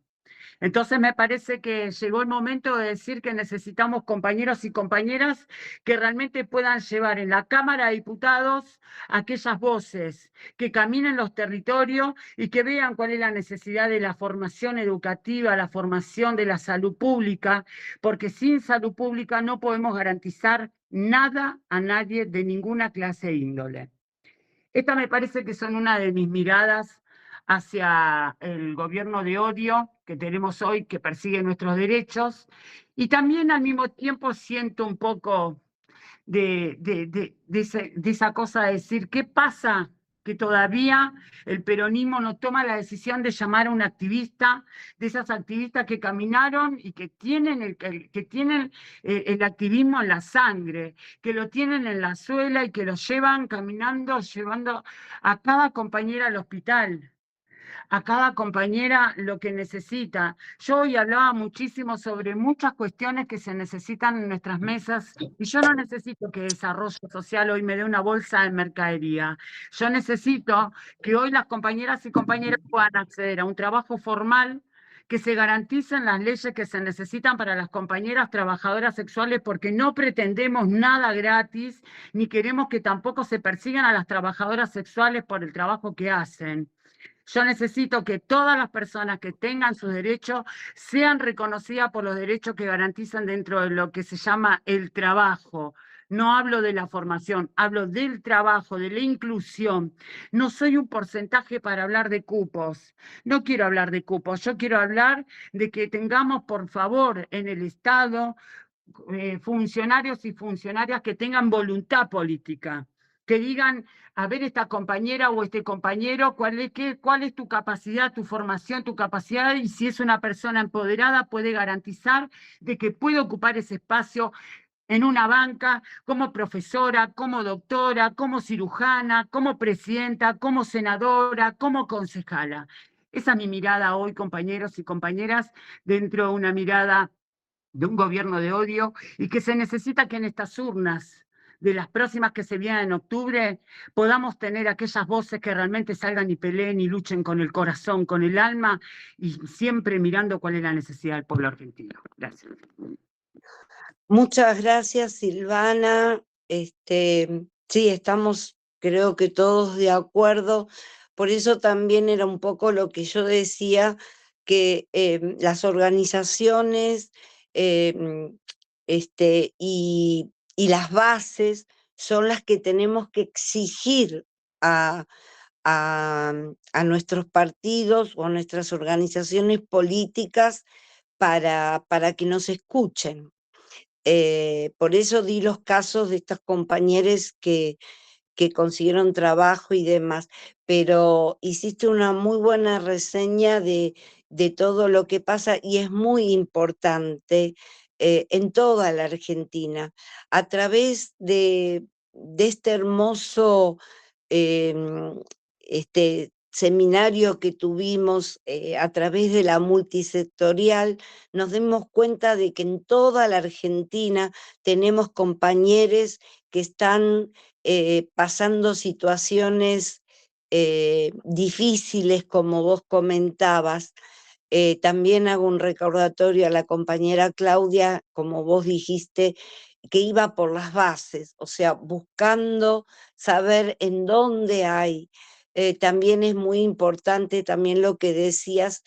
Speaker 3: Entonces me parece que llegó el momento de decir que necesitamos compañeros y compañeras que realmente puedan llevar en la Cámara de Diputados aquellas voces que caminen los territorios y que vean cuál es la necesidad de la formación educativa, la formación de la salud pública, porque sin salud pública no podemos garantizar nada a nadie de ninguna clase e índole. Esta me parece que son una de mis miradas hacia el gobierno de odio que tenemos hoy, que persigue nuestros derechos, y también al mismo tiempo siento un poco de esa cosa de decir, ¿qué pasa que todavía el peronismo no toma la decisión de llamar a un activista, de esas activistas que caminaron y que tienen el activismo en la sangre, que lo tienen en la suela y que lo llevan caminando, llevando a cada compañera al hospital, a cada compañera lo que necesita. Yo hoy hablaba muchísimo sobre muchas cuestiones que se necesitan en nuestras mesas, y yo no necesito que Desarrollo Social hoy me dé una bolsa de mercadería. Yo necesito que hoy las compañeras y compañeros puedan acceder a un trabajo formal, que se garanticen las leyes que se necesitan para las compañeras trabajadoras sexuales, porque no pretendemos nada gratis, ni queremos que tampoco se persigan a las trabajadoras sexuales por el trabajo que hacen. Yo necesito que todas las personas que tengan sus derechos sean reconocidas por los derechos que garantizan dentro de lo que se llama el trabajo, No hablo de la formación, hablo del trabajo, de la inclusión. No soy un porcentaje para hablar de cupos. No quiero hablar de cupos, yo quiero hablar de que tengamos, por favor, en el Estado, funcionarios y funcionarias que tengan voluntad política, que digan, a ver, esta compañera o este compañero, cuál es tu capacidad, tu formación, tu capacidad, y si es una persona empoderada, puede garantizar de que puede ocupar ese espacio en una banca, como profesora, como doctora, como cirujana, como presidenta, como senadora, como concejala. Esa es mi mirada hoy, compañeros y compañeras, dentro de una mirada de un gobierno de odio, y que se necesita que en estas urnas de las próximas que se vienen en octubre podamos tener aquellas voces que realmente salgan y peleen y luchen con el corazón, con el alma, y siempre mirando cuál es la necesidad del pueblo argentino. Gracias.
Speaker 4: Muchas gracias, Silvana. Sí, estamos, creo que todos de acuerdo. Por eso también era un poco lo que yo decía, que las organizaciones y las bases son las que tenemos que exigir a nuestros partidos o a nuestras organizaciones políticas para que nos escuchen. Por eso di los casos de estas compañeras que consiguieron trabajo y demás, pero hiciste una muy buena reseña de todo lo que pasa, y es muy importante en toda la Argentina. A través de este hermoso seminario que tuvimos a través de la multisectorial, nos dimos cuenta de que en toda la Argentina tenemos compañeros que están pasando situaciones difíciles, como vos comentabas. También hago un recordatorio a la compañera Claudia, como vos dijiste, que iba por las bases, o sea, buscando saber en dónde hay. También es muy importante también lo que decías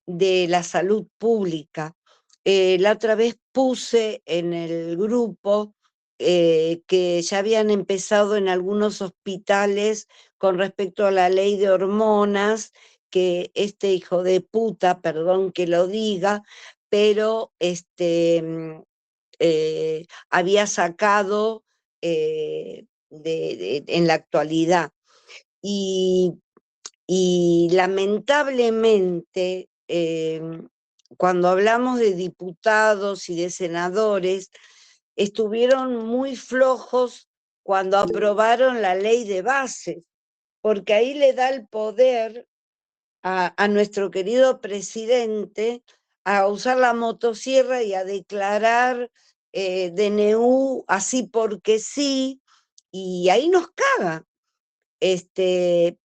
Speaker 4: de la salud pública. La otra vez puse en el grupo que ya habían empezado en algunos hospitales con respecto a la ley de hormonas, que este hijo de puta, perdón que lo diga, pero había sacado en la actualidad. Y lamentablemente, cuando hablamos de diputados y de senadores, estuvieron muy flojos cuando aprobaron la ley de bases, porque ahí le da el poder a nuestro querido presidente a usar la motosierra y a declarar DNU así porque sí, y ahí nos caga.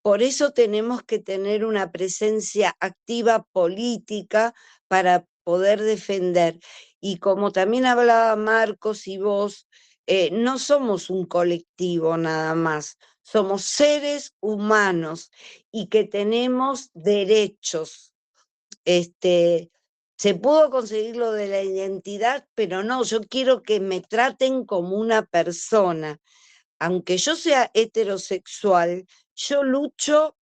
Speaker 4: Por eso tenemos que tener una presencia activa política para poder defender. Y como también hablaba Marcos y vos, no somos un colectivo nada más, somos seres humanos y que tenemos derechos. Se pudo conseguir lo de la identidad, pero no, yo quiero que me traten como una persona. Aunque yo sea heterosexual, yo lucho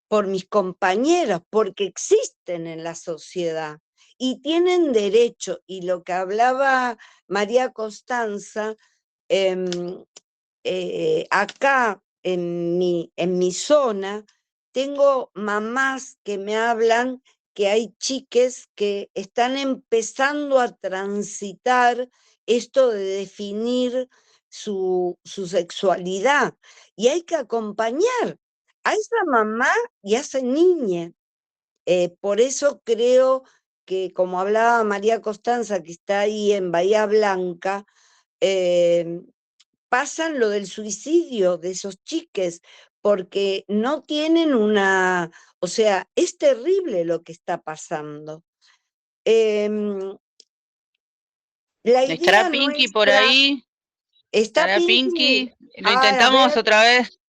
Speaker 4: por mis compañeros, porque existen en la sociedad y tienen derecho. Y lo que hablaba María Costanza, acá en mi zona, tengo mamás que me hablan que hay chiques que están empezando a transitar esto de definir su sexualidad, y hay que acompañar a esa mamá y a esa niña. Por eso creo que, como hablaba María Costanza, que está ahí en Bahía Blanca, pasan lo del suicidio de esos chiques, porque no tienen o sea, es terrible lo que está pasando. La
Speaker 2: ¿Estará
Speaker 4: idea
Speaker 2: Pinky por
Speaker 4: nuestra,
Speaker 2: ahí?
Speaker 4: ¿está
Speaker 2: ¿Estará
Speaker 4: Pinky?
Speaker 2: Pinky? ¿Lo
Speaker 4: A
Speaker 2: intentamos
Speaker 4: ver,
Speaker 2: otra vez?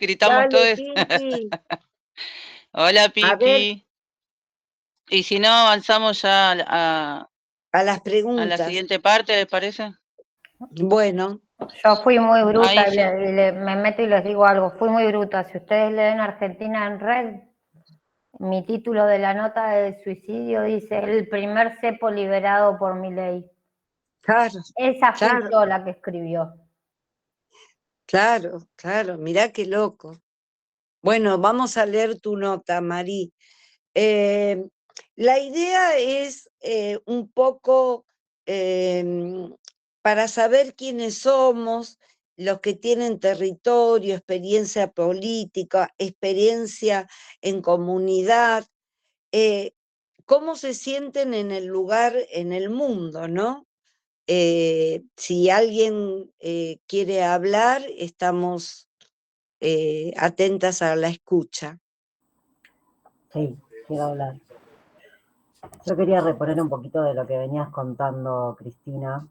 Speaker 2: Gritamos
Speaker 4: dale
Speaker 2: todos.
Speaker 4: Pinky,
Speaker 2: Hola
Speaker 4: a ver,
Speaker 2: Pinky. Y si no, avanzamos ya
Speaker 4: a las
Speaker 2: a la
Speaker 4: preguntas.
Speaker 2: siguiente parte, ¿les parece?
Speaker 4: Bueno,
Speaker 8: Yo fui muy bruta
Speaker 2: Ahí ya.
Speaker 8: me meto y les digo algo, fui muy bruta. Si ustedes leen Argentina en Red, mi título de la nota del suicidio dice el primer cepo liberado por Milei.
Speaker 4: Claro,
Speaker 8: Esa fui
Speaker 4: claro,
Speaker 8: yo la que escribió.
Speaker 4: claro, claro, mirá qué loco. Bueno, vamos a leer tu nota, Marí. La idea es un poco para saber quiénes somos, los que tienen territorio, experiencia política, experiencia en comunidad, cómo se sienten en el lugar, en el mundo, ¿no? Si alguien quiere hablar, estamos atentas a la escucha.
Speaker 7: Sí, quiero hablar. Yo quería reponer un poquito de lo que venías contando, Cristina,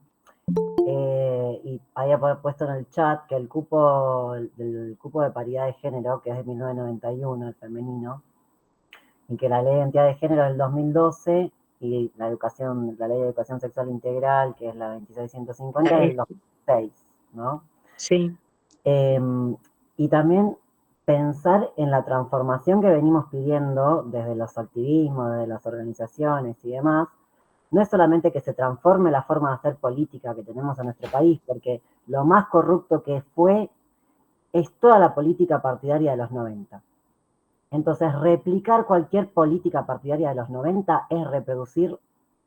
Speaker 7: y había puesto en el chat que el cupo de paridad de género, que es de 1991, el femenino, y que la ley de identidad de género es del 2012, y la ley de educación sexual integral, que es la 2650, es del 2006, ¿no?
Speaker 4: Sí.
Speaker 7: Y también pensar en la transformación que venimos pidiendo desde los activismos, desde las organizaciones y demás, no es solamente que se transforme la forma de hacer política que tenemos en nuestro país, porque lo más corrupto que fue es toda la política partidaria de los 90. Entonces, replicar cualquier política partidaria de los 90 es reproducir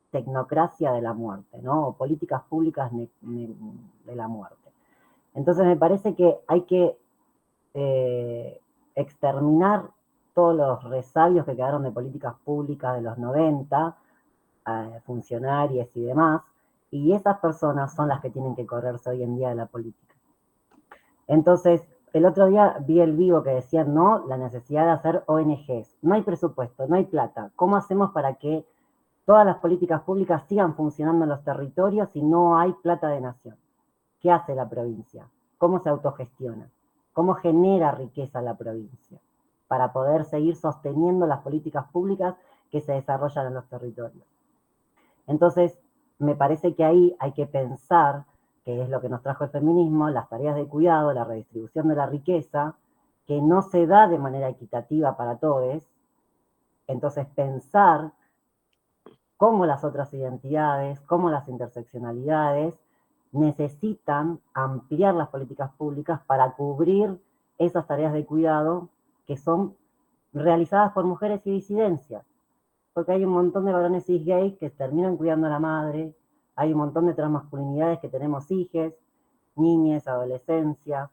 Speaker 7: tecnocracia de la muerte, ¿no? O políticas públicas de la muerte. Entonces, me parece que hay que exterminar todos los resabios que quedaron de políticas públicas de los 90, funcionarios y demás, y esas personas son las que tienen que correrse hoy en día de la política. Entonces, el otro día vi el vivo que decían, no, la necesidad de hacer ONGs. No hay presupuesto, no hay plata. ¿Cómo hacemos para que todas las políticas públicas sigan funcionando en los territorios si no hay plata de nación? ¿Qué hace la provincia? ¿Cómo se autogestiona? ¿Cómo genera riqueza la provincia? Para poder seguir sosteniendo las políticas públicas que se desarrollan en los territorios. Entonces, me parece que ahí hay que pensar, que es lo que nos trajo el feminismo, las tareas de cuidado, la redistribución de la riqueza, que no se da de manera equitativa para todos. Entonces, pensar cómo las otras identidades, cómo las interseccionalidades necesitan ampliar las políticas públicas para cubrir esas tareas de cuidado que son realizadas por mujeres y disidencias. Porque hay un montón de varones cis gays que terminan cuidando a la madre, hay un montón de transmasculinidades que tenemos hijes, niñas, adolescencia,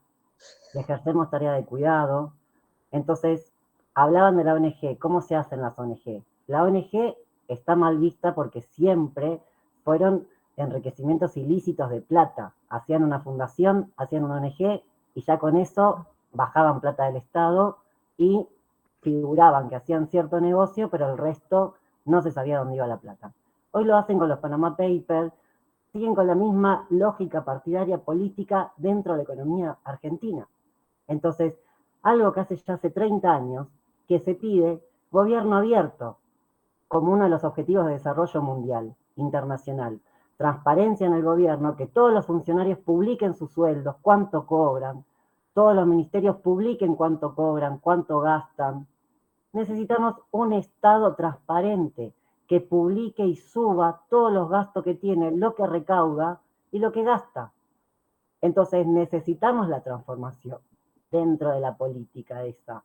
Speaker 7: y ejercemos tareas de cuidado. Entonces, hablaban de la ONG, ¿cómo se hacen las ONG? La ONG está mal vista porque siempre fueron enriquecimientos ilícitos de plata. Hacían una fundación, hacían una ONG y ya con eso bajaban plata del Estado y figuraban que hacían cierto negocio, pero el resto no se sabía dónde iba la plata. Hoy lo hacen con los Panama Papers, siguen con la misma lógica partidaria política dentro de la economía argentina. Entonces, algo que hace 30 años, que se pide gobierno abierto como uno de los objetivos de desarrollo mundial, internacional. Transparencia en el gobierno, que todos los funcionarios publiquen sus sueldos, cuánto cobran, todos los ministerios publiquen cuánto cobran, cuánto gastan. Necesitamos un Estado transparente que publique y suba todos los gastos que tiene, lo que recauda y lo que gasta. Entonces necesitamos la transformación dentro de la política esa,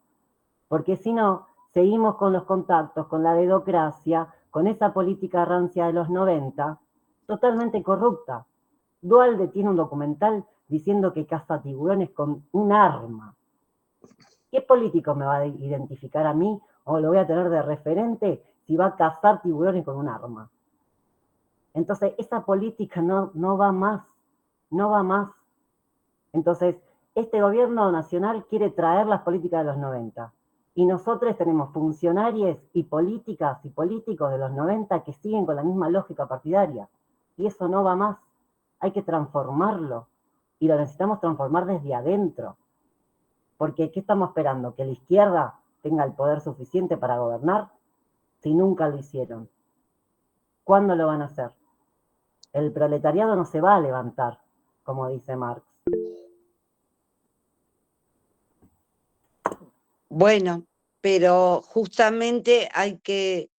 Speaker 7: porque si no, seguimos con los contactos, con la dedocracia, con esa política rancia de los 90, totalmente corrupta. Duhalde tiene un documental diciendo que caza tiburones con un arma. ¿Qué político me va a identificar a mí o lo voy a tener de referente si va a cazar tiburones con un arma? Entonces, esa política no va más, no va más. Entonces, este gobierno nacional quiere traer las políticas de los 90. Y nosotros tenemos funcionarios y políticas y políticos de los 90 que siguen con la misma lógica partidaria. Y eso no va más. Hay que transformarlo. Y lo necesitamos transformar desde adentro. Porque, ¿qué estamos esperando? ¿Que la izquierda tenga el poder suficiente para gobernar? Si nunca lo hicieron. ¿Cuándo lo van a hacer? El proletariado no se va a levantar, como dice Marx.
Speaker 4: Bueno, pero justamente hay que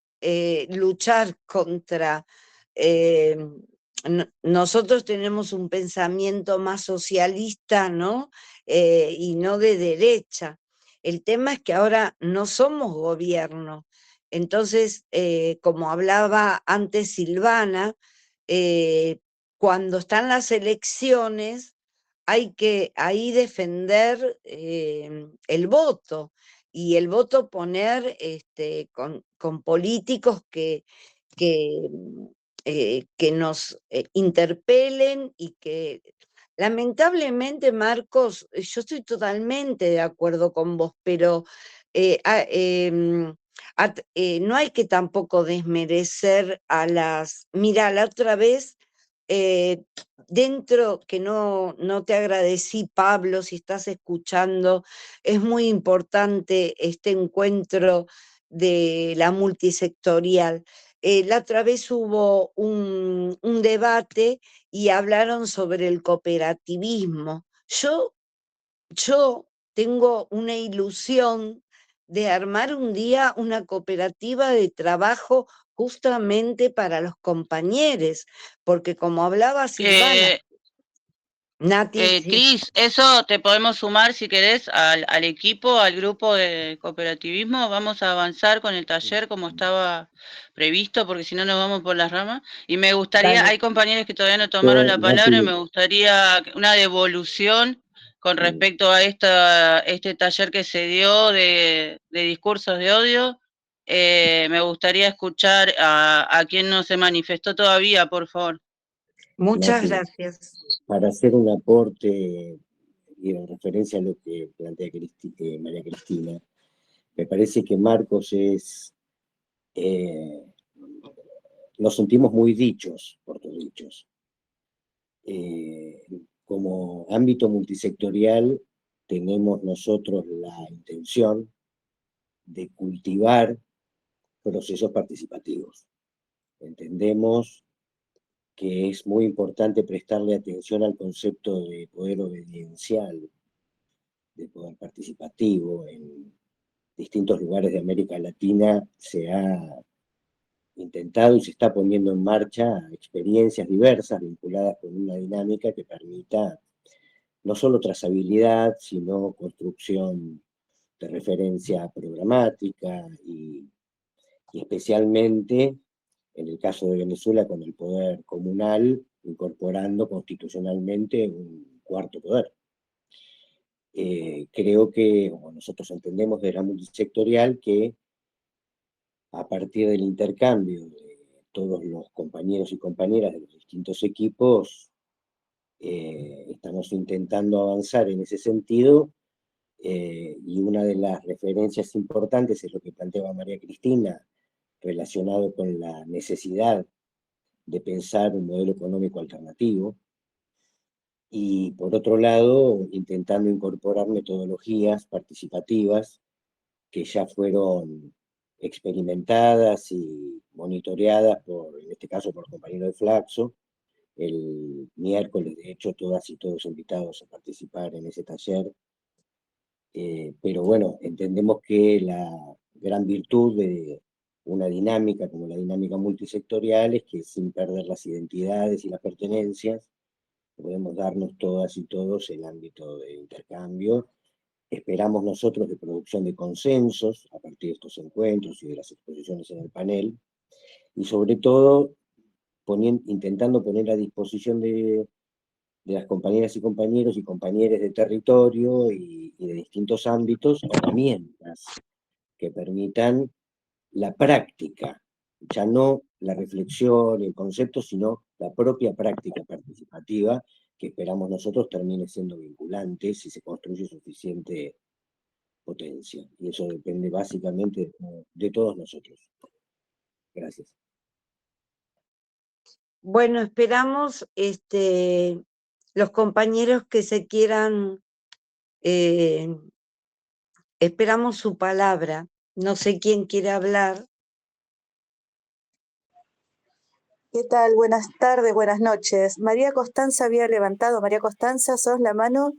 Speaker 4: luchar contra... nosotros tenemos un pensamiento más socialista, ¿no? Y no de derecha. El tema es que ahora no somos gobierno. Entonces, como hablaba antes Silvana, cuando están las elecciones, hay que ahí defender el voto y el voto poner con políticos que nos interpelen y que lamentablemente, Marcos, yo estoy totalmente de acuerdo con vos, pero no hay que tampoco desmerecer a las... Mira, la otra vez, dentro, que no te agradecí, Pablo, si estás escuchando, es muy importante este encuentro de la multisectorial. La otra vez hubo un debate y hablaron sobre el cooperativismo. Yo tengo una ilusión de armar un día una cooperativa de trabajo justamente para los compañeros, porque como hablaba Silvana, Nati, sí,
Speaker 2: Cris, eso te podemos sumar si querés al equipo, al grupo de cooperativismo. Vamos a avanzar con el taller como estaba previsto, porque si no nos vamos por las ramas. Y me gustaría,
Speaker 4: dale.
Speaker 2: hay compañeros que todavía no tomaron la palabra, y
Speaker 5: Nati,
Speaker 2: me gustaría una devolución con respecto a este taller que se dio de discursos de odio. Me gustaría escuchar a quien no se manifestó todavía, por favor.
Speaker 4: Muchas
Speaker 5: Nati,
Speaker 4: gracias.
Speaker 5: para hacer un aporte y en referencia a lo que plantea María Cristina, me parece que Marcos es... nos sentimos muy dichos por tus dichos. Como ámbito multisectorial tenemos nosotros la intención de cultivar procesos participativos. Entendemos que es muy importante prestarle atención al concepto de poder obediencial, de poder participativo. En distintos lugares de América Latina se ha intentado y se está poniendo en marcha experiencias diversas vinculadas con una dinámica que permita no solo trazabilidad, sino construcción de referencia programática y especialmente en el caso de Venezuela con el poder comunal, incorporando constitucionalmente un cuarto poder. Creo que nosotros entendemos de la multisectorial que a partir del intercambio de todos los compañeros y compañeras de los distintos equipos, estamos intentando avanzar en ese sentido, y una de las referencias importantes es lo que planteaba María Cristina, relacionado con la necesidad de pensar un modelo económico alternativo, y por otro lado, intentando incorporar metodologías participativas que ya fueron experimentadas y monitoreadas en este caso, por compañeros de Flaxo. El miércoles, de hecho, todas y todos invitados a participar en ese taller. Pero bueno, entendemos que la gran virtud de una dinámica como la dinámica multisectorial es que sin perder las identidades y las pertenencias, podemos darnos todas y todos el ámbito de intercambio. Esperamos nosotros de producción de consensos a partir de estos encuentros y de las exposiciones en el panel, y sobre todo intentando poner a disposición de las compañeras y compañeros y compañeros de territorio y de distintos ámbitos herramientas que permitan la práctica, ya no la reflexión y el concepto, sino la propia práctica participativa, que esperamos nosotros termine siendo vinculante si se construye suficiente potencia. Y eso depende básicamente de todos nosotros. Gracias.
Speaker 4: Bueno, esperamos los compañeros que se quieran, esperamos su palabra. No sé quién quiere hablar.
Speaker 9: ¿Qué tal? Buenas tardes, buenas noches. María Constanza había levantado. María Constanza, ¿sos la mano?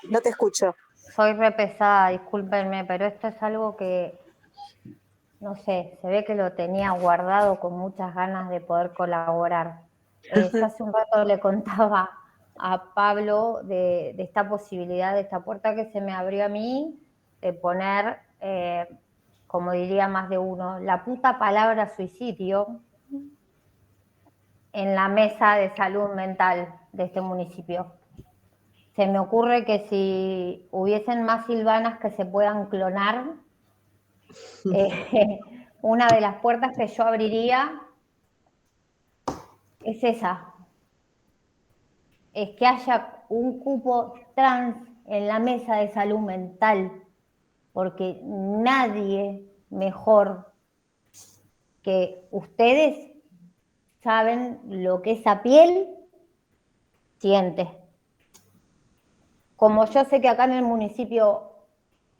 Speaker 9: No te escucho.
Speaker 8: Soy re pesada, discúlpenme, pero esto es algo que, no sé, se ve que lo tenía guardado con muchas ganas de poder colaborar. Yo hace un rato le contaba a Pablo de esta posibilidad, de esta puerta que se me abrió a mí, de poner, como diría más de uno, la puta palabra suicidio en la mesa de salud mental de este municipio. Se me ocurre que si hubiesen más Silvanas que se puedan clonar, una de las puertas que yo abriría es esa, es que haya un cupo trans en la mesa de salud mental, porque nadie mejor que ustedes saben lo que esa piel siente. Como yo sé que acá en el municipio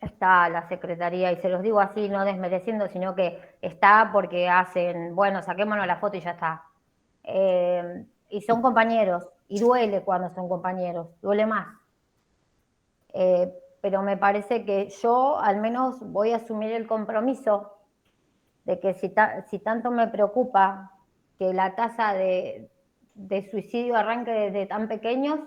Speaker 8: está la secretaría, y se los digo así, no desmereciendo, sino que está porque hacen, bueno, saquémonos la foto y ya está. Y son compañeros, y duele cuando son compañeros, duele más. Pero me parece que yo al menos voy a asumir el compromiso de que si tanto me preocupa que la tasa de suicidio arranque desde tan pequeños,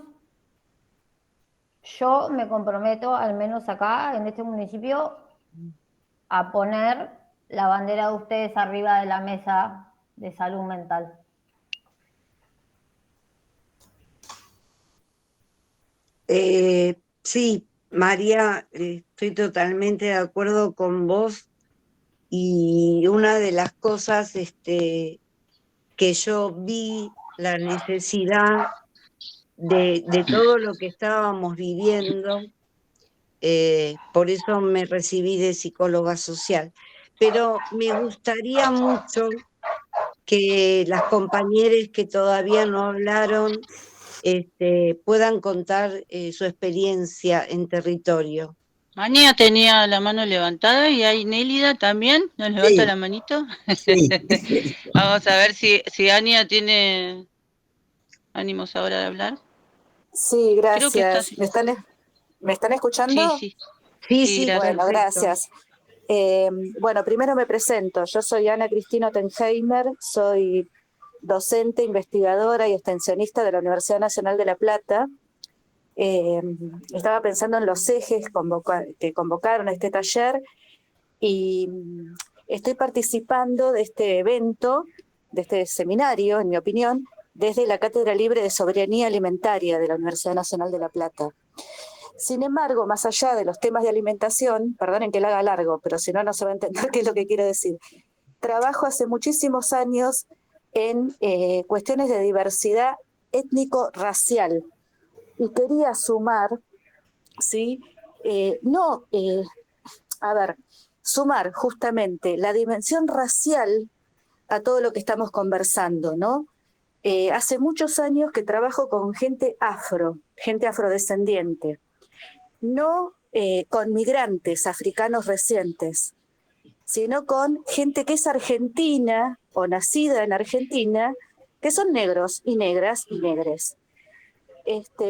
Speaker 8: yo me comprometo, al menos acá, en este municipio, a poner la bandera de ustedes arriba de la mesa de salud mental.
Speaker 4: Sí, María, estoy totalmente de acuerdo con vos, y una de las cosas que yo vi la necesidad de todo lo que estábamos viviendo, por eso me recibí de psicóloga social, pero me gustaría mucho que las compañeras que todavía no hablaron puedan contar su experiencia en territorio.
Speaker 2: Ania tenía la mano levantada y hay Nélida también. ¿Nos levanta la manito?
Speaker 4: Sí.
Speaker 2: Vamos a ver si Ania tiene ánimos ahora de hablar.
Speaker 9: Sí,
Speaker 2: Creo que está.
Speaker 9: gracias. ¿Me están escuchando?
Speaker 2: Sí.
Speaker 4: Sí,
Speaker 2: gracias.
Speaker 9: Bueno, gracias. Bueno, primero me presento. Yo soy Ana Cristina Ottenheimer, soy docente, investigadora y extensionista de la Universidad Nacional de La Plata. Estaba pensando en los ejes que convocaron a este taller, y estoy participando de este evento, de este seminario, en mi opinión, desde la Cátedra Libre de Soberanía Alimentaria de la Universidad Nacional de La Plata. Sin embargo, más allá de los temas de alimentación, perdonen que lo haga largo, pero si no, no se va a entender qué es lo que quiero decir. Trabajo hace muchísimos años en cuestiones de diversidad étnico-racial, y quería sumar, ¿sí? Sumar justamente la dimensión racial a todo lo que estamos conversando, ¿no? Hace muchos años que trabajo con gente afrodescendiente, no con migrantes africanos recientes, sino con gente que es argentina o nacida en Argentina, que son negros y negras y negres.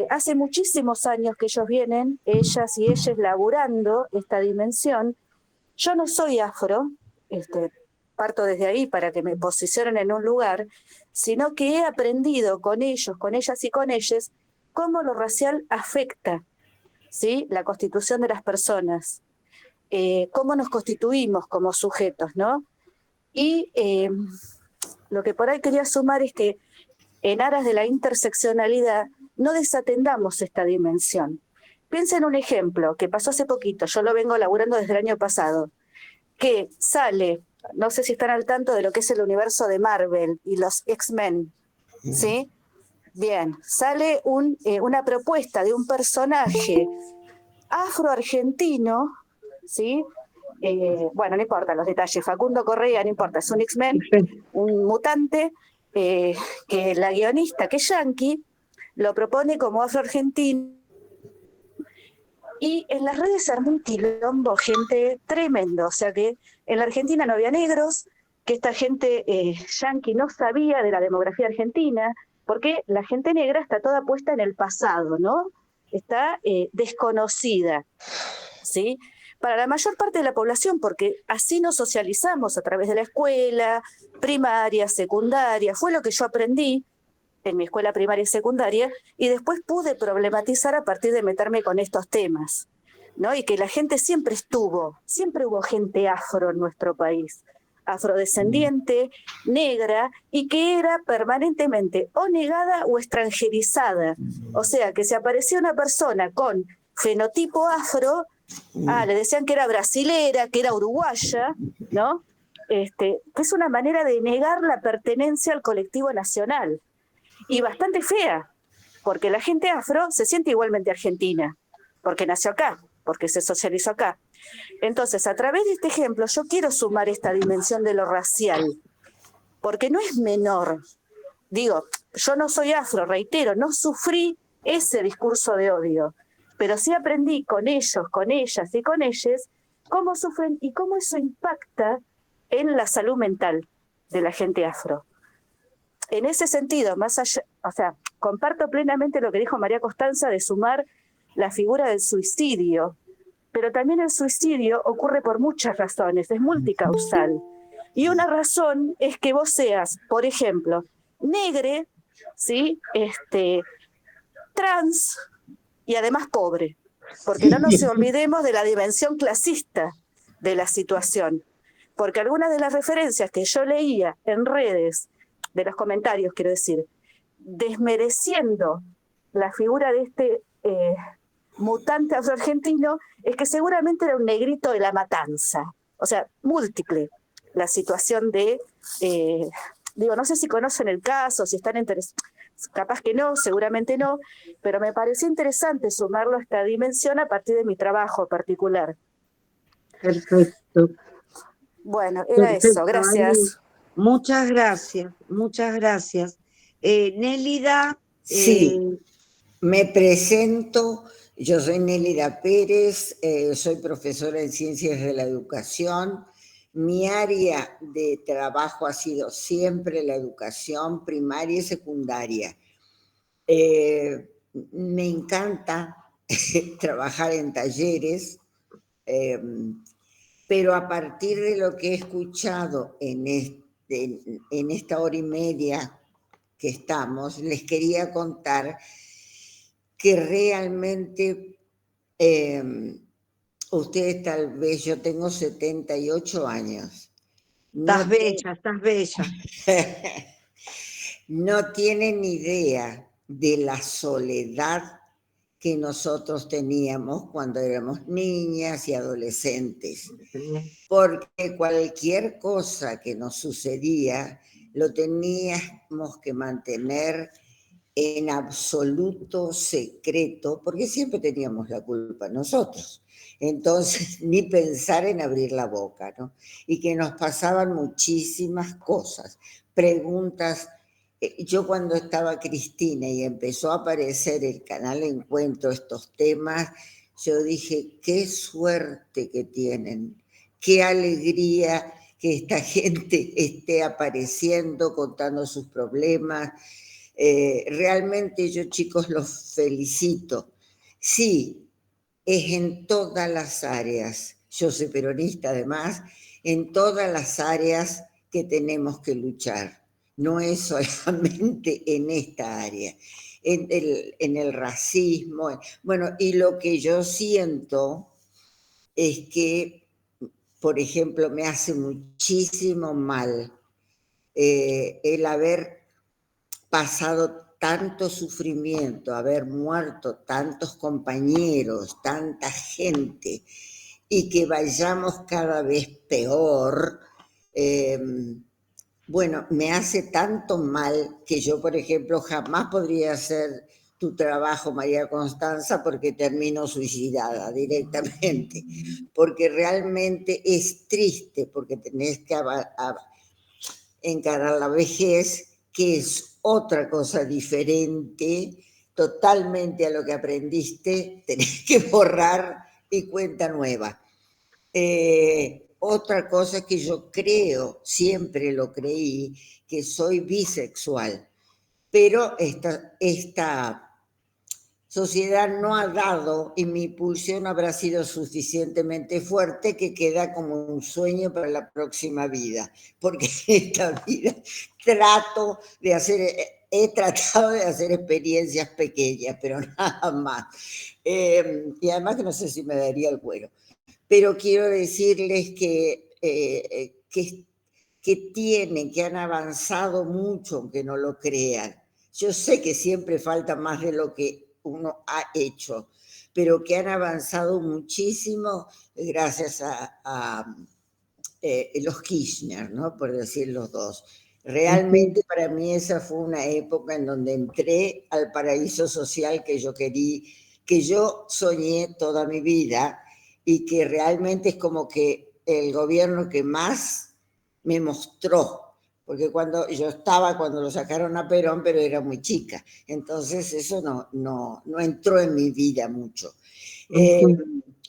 Speaker 9: Hace muchísimos años que ellos vienen, ellas y ellos, laburando esta dimensión. Yo no soy afro, parto desde ahí para que me posicionen en un lugar, sino que he aprendido con ellos, con ellas y con ellos, cómo lo racial afecta, ¿sí?, la constitución de las personas, cómo nos constituimos como sujetos, ¿no? Y lo que por ahí quería sumar es que en aras de la interseccionalidad no desatendamos esta dimensión. Piensa en un ejemplo que pasó hace poquito, yo lo vengo laburando desde el año pasado, que sale, no sé si están al tanto de lo que es el universo de Marvel y los X-Men, ¿sí? Bien, sale una propuesta de un personaje afroargentino, ¿sí? Bueno, no importa los detalles, Facundo Correa, no importa, es un X-Men, un mutante, que la guionista, que es yanqui, lo propone como afroargentino, y en las redes se armó un quilombo, gente, tremendo. O sea que en la Argentina no había negros, que esta gente yanqui no sabía de la demografía argentina, porque la gente negra está toda puesta en el pasado, ¿no? Está desconocida, ¿sí? Para la mayor parte de la población, porque así nos socializamos a través de la escuela, primaria, secundaria, fue lo que yo aprendí en mi escuela primaria y secundaria, y después pude problematizar a partir de meterme con estos temas, ¿no? Y que la gente siempre hubo gente afro en nuestro país, afrodescendiente, negra, y que era permanentemente o negada o extranjerizada. O sea, que si aparecía una persona con fenotipo afro, le decían que era brasilera, que era uruguaya, ¿no? Que es una manera de negar la pertenencia al colectivo nacional. Y bastante fea, porque la gente afro se siente igualmente argentina, porque nació acá, porque se socializó acá. Entonces, a través de este ejemplo, yo quiero sumar esta dimensión de lo racial, porque no es menor. Digo, yo no soy afro, reitero, no sufrí ese discurso de odio, pero sí aprendí con ellos, con ellas y con ellos cómo sufren y cómo eso impacta en la salud mental de la gente afro. En ese sentido, más allá, o sea, comparto plenamente lo que dijo María Costanza de sumar la figura del suicidio, pero también el suicidio ocurre por muchas razones, es multicausal. Y una razón es que vos seas, por ejemplo, negre, ¿sí? Trans y además pobre, porque no nos olvidemos de la dimensión clasista de la situación, porque algunas de las referencias que yo leía en redes, de los comentarios, quiero decir, desmereciendo la figura de este mutante afroargentino, es que seguramente era un negrito de la matanza. O sea, múltiple la situación de... digo, no sé si conocen el caso, si están interesados, capaz que no, seguramente no, pero me pareció interesante sumarlo a esta dimensión a partir de mi trabajo particular.
Speaker 4: Perfecto.
Speaker 9: Bueno, era eso, gracias.
Speaker 4: Muchas gracias, muchas gracias. Nélida.
Speaker 10: Sí, me presento, yo soy Nélida Pérez, soy profesora en Ciencias de la Educación. Mi área de trabajo ha sido siempre la educación primaria y secundaria. Me encanta trabajar en talleres, pero a partir de lo que he escuchado en esta hora y media que estamos, les quería contar que realmente ustedes tal vez, yo tengo 78 años.
Speaker 4: Estás bella, estás bella.
Speaker 10: No tienen idea de la soledad que nosotros teníamos cuando éramos niñas y adolescentes, porque cualquier cosa que nos sucedía lo teníamos que mantener en absoluto secreto, porque siempre teníamos la culpa nosotros. Entonces, ni pensar en abrir la boca, ¿no? Y que nos pasaban muchísimas cosas, preguntas. Yo cuando estaba Cristina y empezó a aparecer el canal Encuentro, estos temas, yo dije, qué suerte que tienen, qué alegría que esta gente esté apareciendo, contando sus problemas. Realmente yo, chicos, los felicito. Sí, es en todas las áreas, yo soy peronista además, en todas las áreas que tenemos que luchar. No es solamente en esta área, en el racismo. Bueno, y lo que yo siento es que, por ejemplo, me hace muchísimo mal el haber pasado tanto sufrimiento, haber muerto tantos compañeros, tanta gente, y que vayamos cada vez peor. Bueno, me hace tanto mal que yo, por ejemplo, jamás podría hacer tu trabajo, María Constanza, porque termino suicidada directamente, porque realmente es triste, porque tenés que encarar la vejez, que es otra cosa diferente, totalmente a lo que aprendiste, tenés que borrar y cuenta nueva. otra cosa que yo creo, siempre lo creí, que soy bisexual, pero esta sociedad no ha dado y mi pulsión habrá sido suficientemente fuerte que queda como un sueño para la próxima vida, porque en esta vida he tratado de hacer experiencias pequeñas, pero nada más. Y además que no sé si me daría el cuero. Pero quiero decirles que han avanzado mucho, aunque no lo crean. Yo sé que siempre falta más de lo que uno ha hecho, pero que han avanzado muchísimo gracias a los Kirchner, ¿no? Por decir los dos. Realmente para mí esa fue una época en donde entré al paraíso social que yo soñé toda mi vida y que realmente es como que el gobierno que más me mostró, porque cuando lo sacaron a Perón, pero era muy chica, entonces eso no entró en mi vida mucho.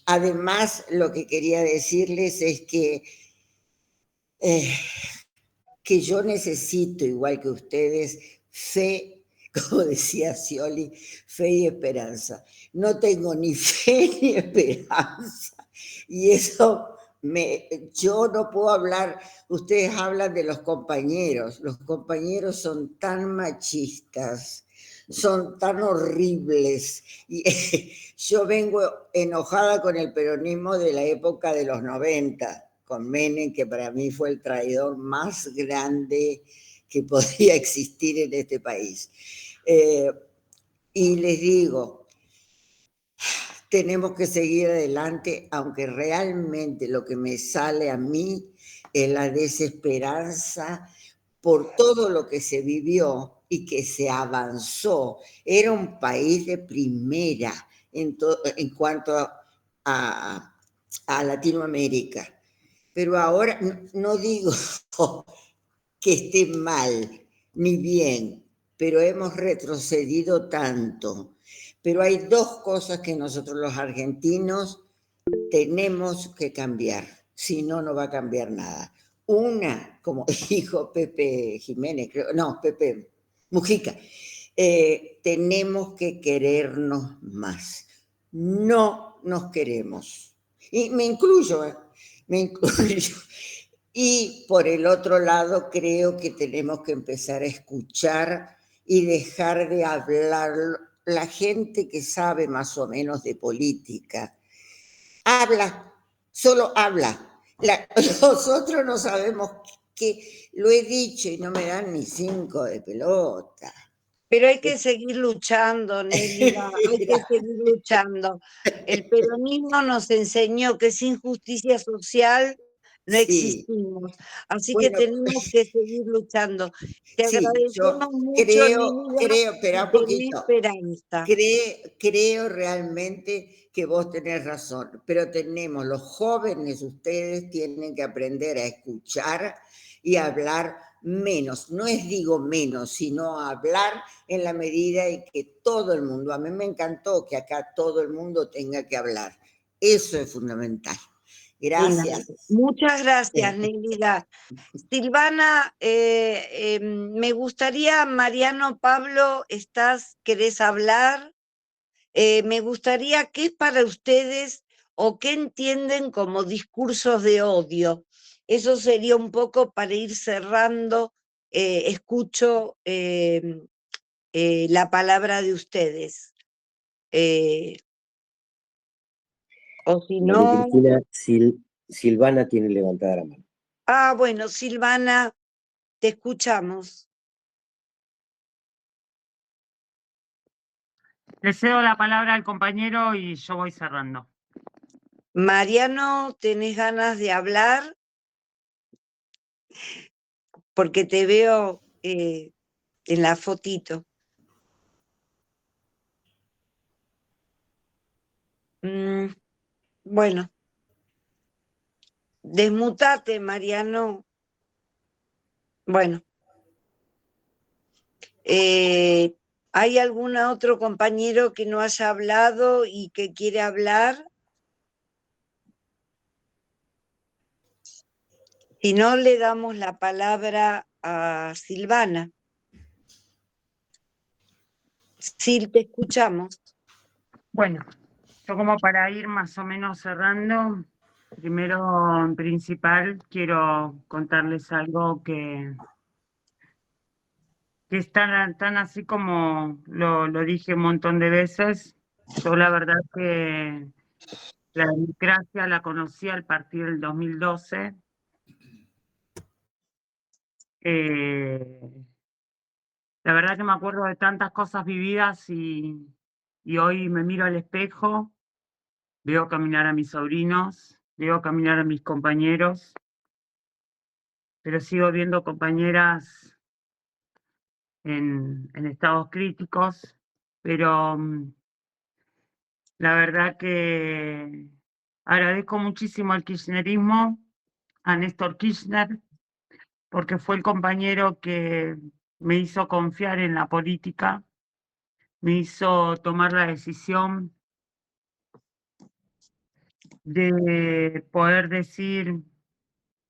Speaker 10: Además, lo que quería decirles es que yo necesito, igual que ustedes, fe, como decía Scioli, fe y esperanza. No tengo ni fe ni esperanza. Y eso, yo no puedo hablar, ustedes hablan de los compañeros son tan machistas, son tan horribles. Y yo vengo enojada con el peronismo de la época de los 90, con Menem, que para mí fue el traidor más grande que podía existir en este país. Y les digo, tenemos que seguir adelante, aunque realmente lo que me sale a mí es la desesperanza por todo lo que se vivió y que se avanzó. Era un país de primera en cuanto a Latinoamérica. Pero ahora no digo que esté mal ni bien, pero hemos retrocedido tanto. Pero hay dos cosas que nosotros los argentinos tenemos que cambiar, si no, no va a cambiar nada. Una, como dijo Pepe Jiménez, Pepe Mujica, tenemos que querernos más. No nos queremos. Y me incluyo. Y por el otro lado, creo que tenemos que empezar a escuchar y dejar de hablar. La gente que sabe más o menos de política, solo habla. Nosotros no sabemos qué, lo he dicho y no me dan ni 5 de pelota.
Speaker 4: Pero hay que seguir luchando, Nélida, hay que seguir luchando. El peronismo nos enseñó que sin justicia social no existimos, así que tenemos que seguir luchando. Te agradecemos mucho, Nélida,
Speaker 10: espera un poquito. Creo realmente que vos tenés razón, pero los jóvenes, ustedes tienen que aprender a escuchar y hablar menos. No digo menos, sino hablar en la medida en que todo el mundo, a mí me encantó que acá todo el mundo tenga que hablar. Eso es fundamental. Gracias.
Speaker 4: Muchas gracias, Nélida. Silvana, me gustaría, Mariano, Pablo, ¿querés hablar? Me gustaría, ¿qué es para ustedes o qué entienden como discursos de odio? Eso sería un poco para ir cerrando. Escucho la palabra de ustedes. O si no...
Speaker 5: Cristina, Silvana tiene levantada la mano.
Speaker 4: Bueno, Silvana, te escuchamos.
Speaker 3: Le cedo la palabra al compañero y yo voy cerrando.
Speaker 4: Mariano, ¿tenés ganas de hablar? Porque te veo en la fotito. Bueno, desmutate, Mariano. Bueno, ¿hay algún otro compañero que no haya hablado y que quiere hablar? Si no, le damos la palabra a Silvana. Sil, te escuchamos.
Speaker 3: Bueno, yo como para ir más o menos cerrando, primero en principal quiero contarles algo que es tan así como lo dije un montón de veces. Yo la verdad que la democracia la conocí a partir del 2012. La verdad que me acuerdo de tantas cosas vividas y hoy me miro al espejo, veo caminar a mis sobrinos, veo caminar a mis compañeros, pero sigo viendo compañeras en estados críticos, pero la verdad que agradezco muchísimo al kirchnerismo, a Néstor Kirchner, porque fue el compañero que me hizo confiar en la política, me hizo tomar la decisión de poder decir,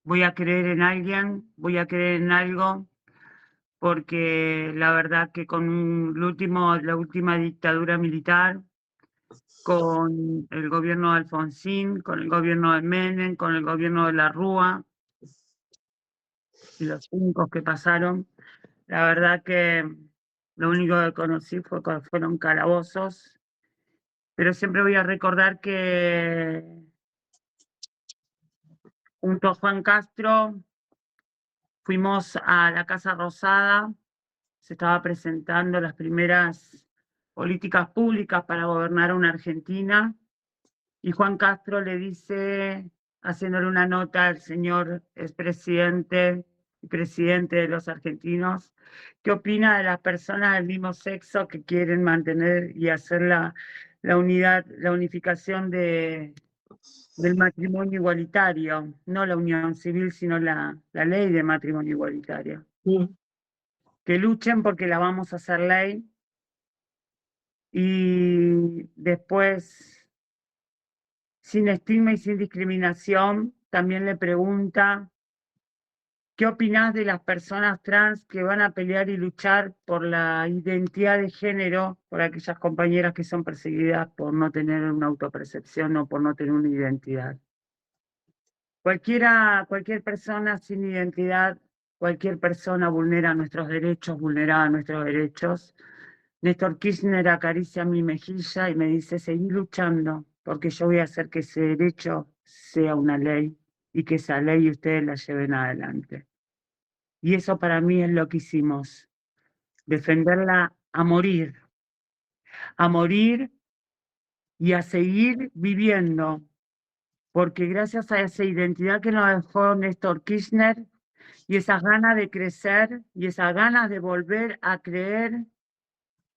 Speaker 3: voy a creer en alguien, voy a creer en algo, porque la verdad que con la última dictadura militar, con el gobierno de Alfonsín, con el gobierno de Menem, con el gobierno de la Rúa, y los 5 que pasaron, la verdad que lo único que conocí fueron calabozos, pero siempre voy a recordar que junto a Juan Castro fuimos a la Casa Rosada, se estaba presentando las primeras políticas públicas para gobernar una Argentina, y Juan Castro le dice, haciéndole una nota al señor expresidente y presidente de los argentinos, ¿qué opina de las personas del mismo sexo que quieren mantener y hacer la unificación del matrimonio igualitario? No la unión civil, sino la ley de matrimonio igualitario. Que luchen porque la vamos a hacer ley. Y después, sin estigma y sin discriminación, también le pregunta, ¿qué opinás de las personas trans que van a pelear y luchar por la identidad de género, por aquellas compañeras que son perseguidas por no tener una autopercepción o por no tener una identidad? Cualquier persona sin identidad, cualquier persona vulnera nuestros derechos, vulneraba nuestros derechos. Néstor Kirchner acaricia mi mejilla y me dice, seguí luchando, porque yo voy a hacer que ese derecho sea una ley y que esa ley ustedes la lleven adelante. Y eso para mí es lo que hicimos, defenderla a morir y a seguir viviendo, porque gracias a esa identidad que nos dejó Néstor Kirchner y esas ganas de crecer y esas ganas de volver a creer,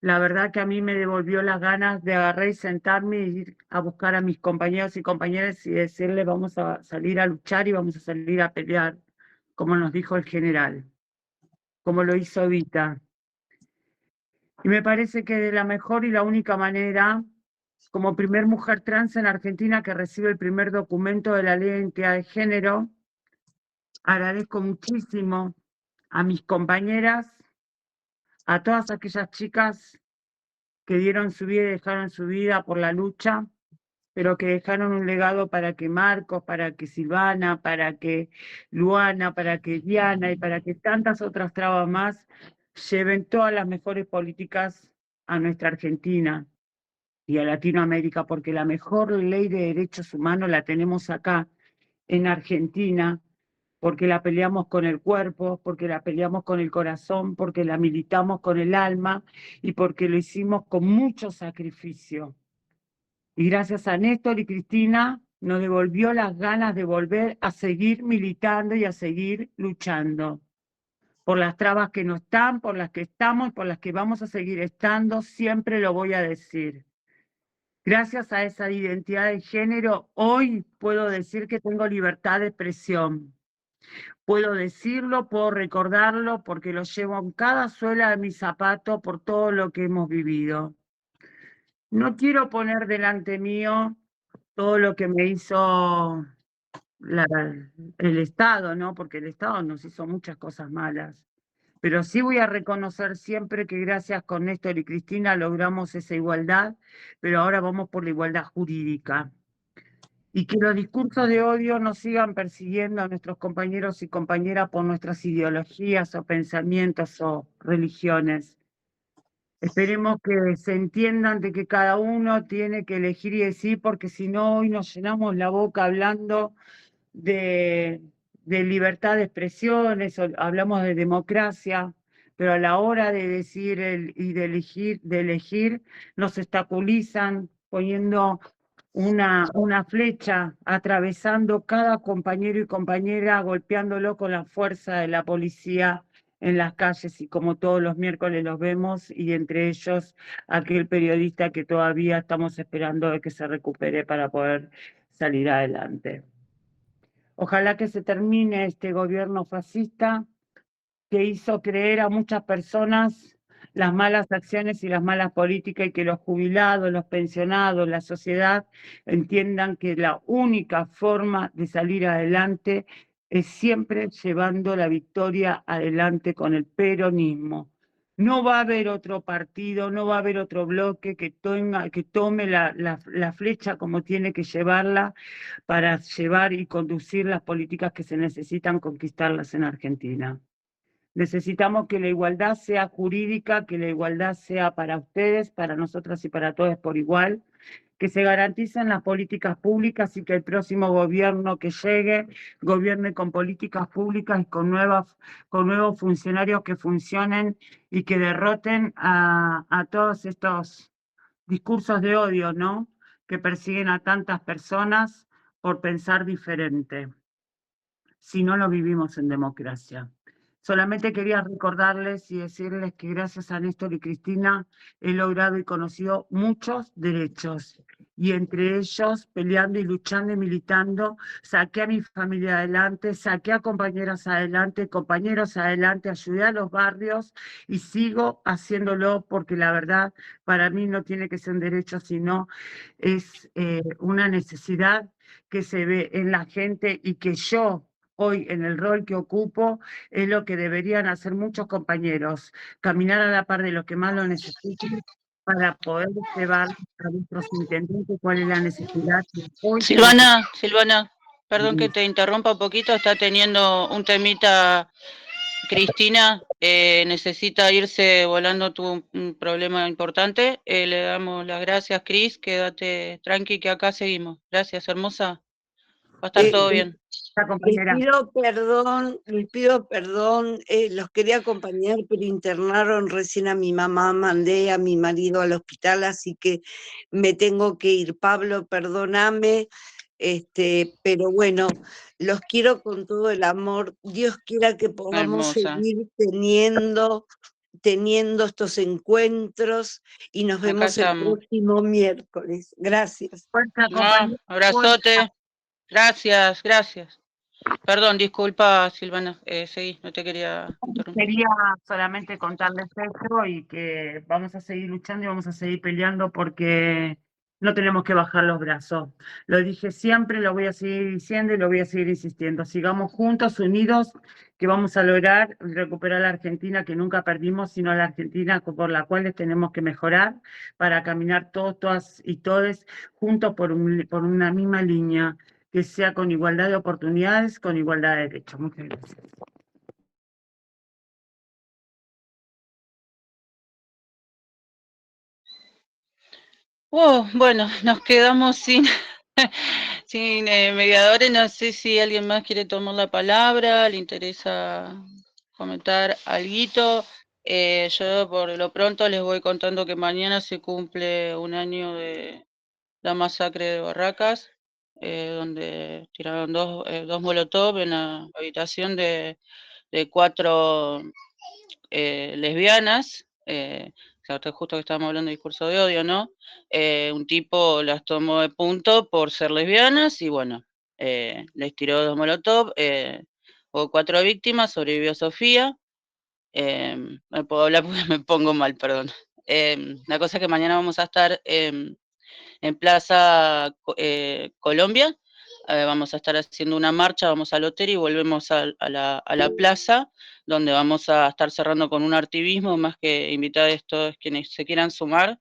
Speaker 3: la verdad que a mí me devolvió las ganas de agarrar y sentarme y ir a buscar a mis compañeros y compañeras y decirles vamos a salir a luchar y vamos a salir a pelear, como nos dijo el general, como lo hizo Evita. Y me parece que de la mejor y la única manera, como primer mujer trans en Argentina que recibe el primer documento de la ley de identidad de género, agradezco muchísimo a mis compañeras, a todas aquellas chicas que dieron su vida y dejaron su vida por la lucha, pero que dejaron un legado para que Marcos, para que Silvana, para que Luana, para que Diana y para que tantas otras trabas más lleven todas las mejores políticas a nuestra Argentina y a Latinoamérica, porque la mejor ley de derechos humanos la tenemos acá, en Argentina, porque la peleamos con el cuerpo, porque la peleamos con el corazón, porque la militamos con el alma y porque lo hicimos con mucho sacrificio. Y gracias a Néstor y Cristina nos devolvió las ganas de volver a seguir militando y a seguir luchando. Por las trabas que no están, por las que estamos y por las que vamos a seguir estando, siempre lo voy a decir. Gracias a esa identidad de género, hoy puedo decir que tengo libertad de expresión. Puedo decirlo, puedo recordarlo, porque lo llevo en cada suela de mi zapato por todo lo que hemos vivido. No quiero poner delante mío todo lo que me hizo el Estado, ¿no? Porque el Estado nos hizo muchas cosas malas. Pero sí voy a reconocer siempre que gracias con Néstor y Cristina logramos esa igualdad, pero ahora vamos por la igualdad jurídica. Y que los discursos de odio no sigan persiguiendo a nuestros compañeros y compañeras por nuestras ideologías o pensamientos o religiones. Esperemos que se entiendan de que cada uno tiene que elegir y decir, porque si no, hoy nos llenamos la boca hablando de, de libertad de expresiones, hablamos de democracia, pero a la hora de decir y de elegir, nos obstaculizan poniendo una flecha, atravesando cada compañero y compañera, golpeándolo con la fuerza de la policía en las calles, y como todos los miércoles los vemos, y entre ellos aquel periodista que todavía estamos esperando de que se recupere para poder salir adelante. Ojalá que se termine este gobierno fascista que hizo creer a muchas personas las malas acciones y las malas políticas, y que los jubilados, los pensionados, la sociedad entiendan que la única forma de salir adelante es siempre llevando la victoria adelante con el peronismo. No va a haber otro partido, no va a haber otro bloque que tome la flecha como tiene que llevarla para llevar y conducir las políticas que se necesitan conquistarlas en Argentina. Necesitamos que la igualdad sea jurídica, que la igualdad sea para ustedes, para nosotras y para todos por igual, que se garanticen las políticas públicas y que el próximo gobierno que llegue gobierne con políticas públicas y con nuevos funcionarios que funcionen y que derroten a todos estos discursos de odio, ¿no? Que persiguen a tantas personas por pensar diferente. Si no, lo vivimos en democracia. Solamente quería recordarles y decirles que gracias a Néstor y Cristina he logrado y conocido muchos derechos. Y entre ellos, peleando y luchando y militando, saqué a mi familia adelante, saqué a compañeras adelante, compañeros adelante, ayudé a los barrios y sigo haciéndolo, porque la verdad para mí no tiene que ser un derecho, sino es una necesidad que se ve en la gente, y que yo hoy en el rol que ocupo es lo que deberían hacer muchos compañeros, caminar a la par de los que más lo necesiten para poder llevar a nuestros intendentes cuál es la necesidad.
Speaker 2: Silvana, perdón que te interrumpa un poquito, está teniendo un temita Cristina, necesita irse volando, tuvo un problema importante. Le damos las gracias, Cris, quédate tranqui que acá seguimos. Gracias, hermosa. Va a estar todo bien.
Speaker 4: Les pido perdón, los quería acompañar, pero internaron recién a mi mamá, mandé a mi marido al hospital, así que me tengo que ir. Pablo, perdóname, pero bueno, los quiero con todo el amor. Dios quiera que podamos seguir teniendo estos encuentros, y nos vemos el próximo miércoles. Gracias.
Speaker 2: Abrazote. Gracias. Perdón, disculpa, Silvana, seguí, no te quería interrumpir.
Speaker 3: Quería solamente contarles esto, y que vamos a seguir luchando y vamos a seguir peleando, porque no tenemos que bajar los brazos. Lo dije siempre, lo voy a seguir diciendo y lo voy a seguir insistiendo. Sigamos juntos, unidos, que vamos a lograr recuperar la Argentina que nunca perdimos, sino la Argentina por la cual tenemos que mejorar para caminar todos, todas y todes juntos por una misma línea, que sea con igualdad de oportunidades, con igualdad de derechos. Muchas gracias.
Speaker 2: Bueno, nos quedamos sin mediadores. No sé si alguien más quiere tomar la palabra, le interesa comentar alguito. Yo por lo pronto les voy contando que mañana se cumple un año de la masacre de Barracas, donde tiraron dos molotov en la habitación de 4 lesbianas. Justo que estábamos hablando de discurso de odio, ¿no? Un tipo las tomó de punto por ser lesbianas y bueno, les tiró 2 molotov, hubo 4 víctimas, sobrevivió Sofía. No puedo hablar porque me pongo mal, perdón. La cosa es que mañana vamos a estar en Plaza Colombia, vamos a estar haciendo una marcha, vamos al hotel y volvemos a la plaza, donde vamos a estar cerrando con un artivismo, más que invitar a todos quienes se quieran sumar.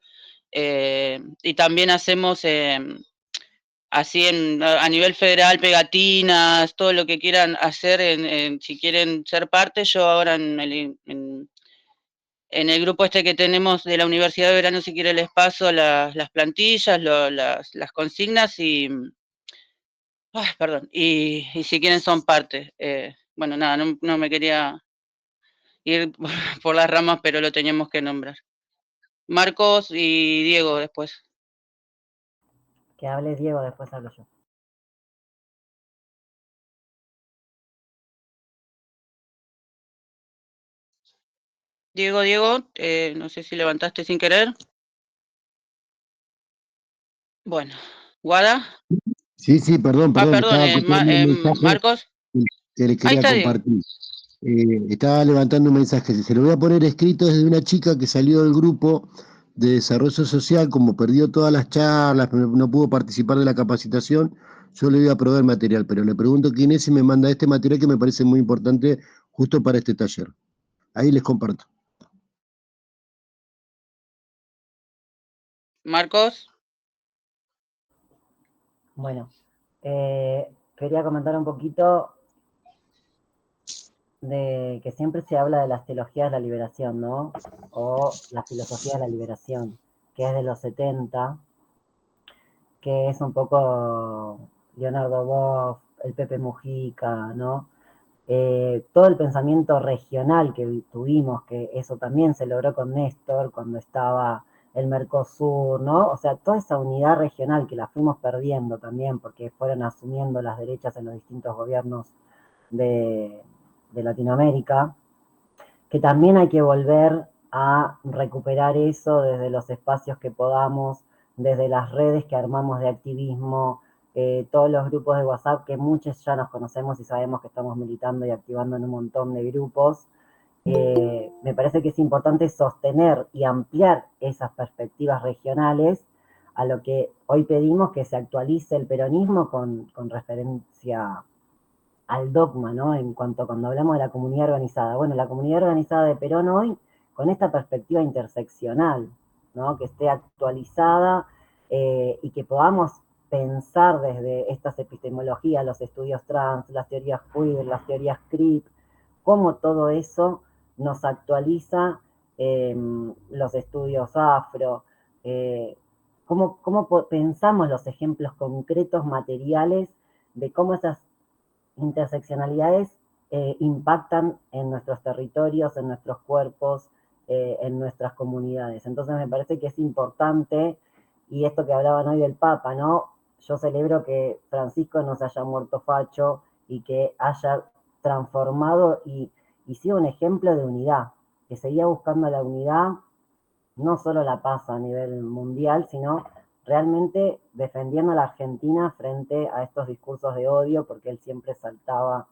Speaker 2: Y también hacemos así a nivel federal, pegatinas, todo lo que quieran hacer, si quieren ser parte. Yo ahora en el grupo este que tenemos de la Universidad de Verano, si quiere les paso las plantillas, las consignas perdón, y si quieren son parte. Bueno, nada, no me quería ir por las ramas, pero lo teníamos que nombrar. Marcos y Diego después.
Speaker 7: Que hable Diego, después hablo yo.
Speaker 2: Diego, no sé si levantaste sin querer. Bueno, Guada.
Speaker 11: Sí, perdón,
Speaker 2: Perdón,
Speaker 11: estaba copiando un mensaje
Speaker 2: Marcos.
Speaker 11: que les
Speaker 2: Ahí
Speaker 11: quería
Speaker 2: está Diego.
Speaker 11: compartir. Estaba levantando un mensaje, se lo voy a poner escrito desde una chica que salió del grupo de desarrollo social, como perdió todas las charlas, no pudo participar de la capacitación, yo le voy a proveer material, pero le pregunto quién es y me manda este material que me parece muy importante justo para este taller. Ahí les comparto.
Speaker 2: Marcos.
Speaker 7: Bueno, quería comentar un poquito de que siempre se habla de las teologías de la liberación, ¿no? O la filosofía de la liberación, que es de los 70, que es un poco Leonardo Boff, el Pepe Mujica, ¿no? Todo el pensamiento regional que tuvimos, que eso también se logró con Néstor cuando estaba el Mercosur, ¿no? O sea, toda esa unidad regional que la fuimos perdiendo también porque fueron asumiendo las derechas en los distintos gobiernos de Latinoamérica, que también hay que volver a recuperar eso desde los espacios que podamos, desde las redes que armamos de activismo, todos los grupos de WhatsApp, que muchos ya nos conocemos y sabemos que estamos militando y activando en un montón de grupos. Me parece que es importante sostener y ampliar esas perspectivas regionales a lo que hoy pedimos que se actualice el peronismo con referencia al dogma, ¿no? En cuanto cuando hablamos de la comunidad organizada. Bueno, la comunidad organizada de Perón hoy, con esta perspectiva interseccional, ¿no? Que esté actualizada y que podamos pensar desde estas epistemologías, los estudios trans, las teorías queer, las teorías CRIP, cómo todo eso nos actualiza los estudios afro, cómo pensamos los ejemplos concretos, materiales, de cómo esas interseccionalidades impactan en nuestros territorios, en nuestros cuerpos, en nuestras comunidades. Entonces me parece que es importante, y esto que hablaban hoy del Papa, ¿no? Yo celebro que Francisco no se haya muerto facho y que haya transformado y sido un ejemplo de unidad, que seguía buscando la unidad, no solo la paz a nivel mundial, sino realmente defendiendo a la Argentina frente a estos discursos de odio, porque él siempre saltaba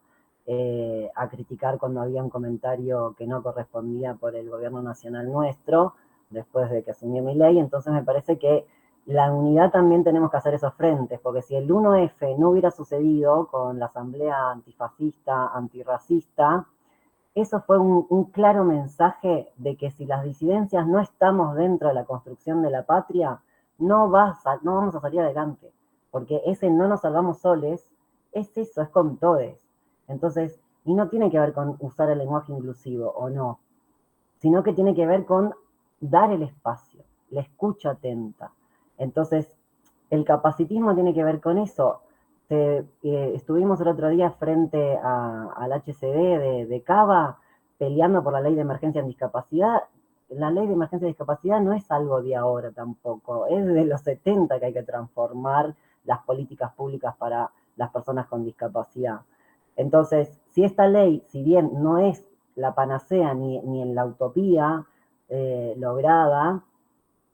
Speaker 7: a criticar cuando había un comentario que no correspondía por el gobierno nacional nuestro, después de que asumió Milei. Entonces me parece que la unidad también tenemos que hacer esos frentes, porque si el 1F no hubiera sucedido con la asamblea antifascista, antirracista, eso fue un claro mensaje de que si las disidencias no estamos dentro de la construcción de la patria, no vamos a salir adelante, porque ese no nos salvamos soles, es eso, es con todes. Entonces, y no tiene que ver con usar el lenguaje inclusivo o no, sino que tiene que ver con dar el espacio, la escucha atenta. Entonces, el capacitismo tiene que ver con eso. Estuvimos el otro día frente al HCD de Cava peleando por la ley de emergencia en discapacidad. La ley de emergencia en discapacidad no es algo de ahora tampoco, es de los 70 que hay que transformar las políticas públicas para las personas con discapacidad. Entonces, si esta ley, si bien no es la panacea ni en la utopía lograda,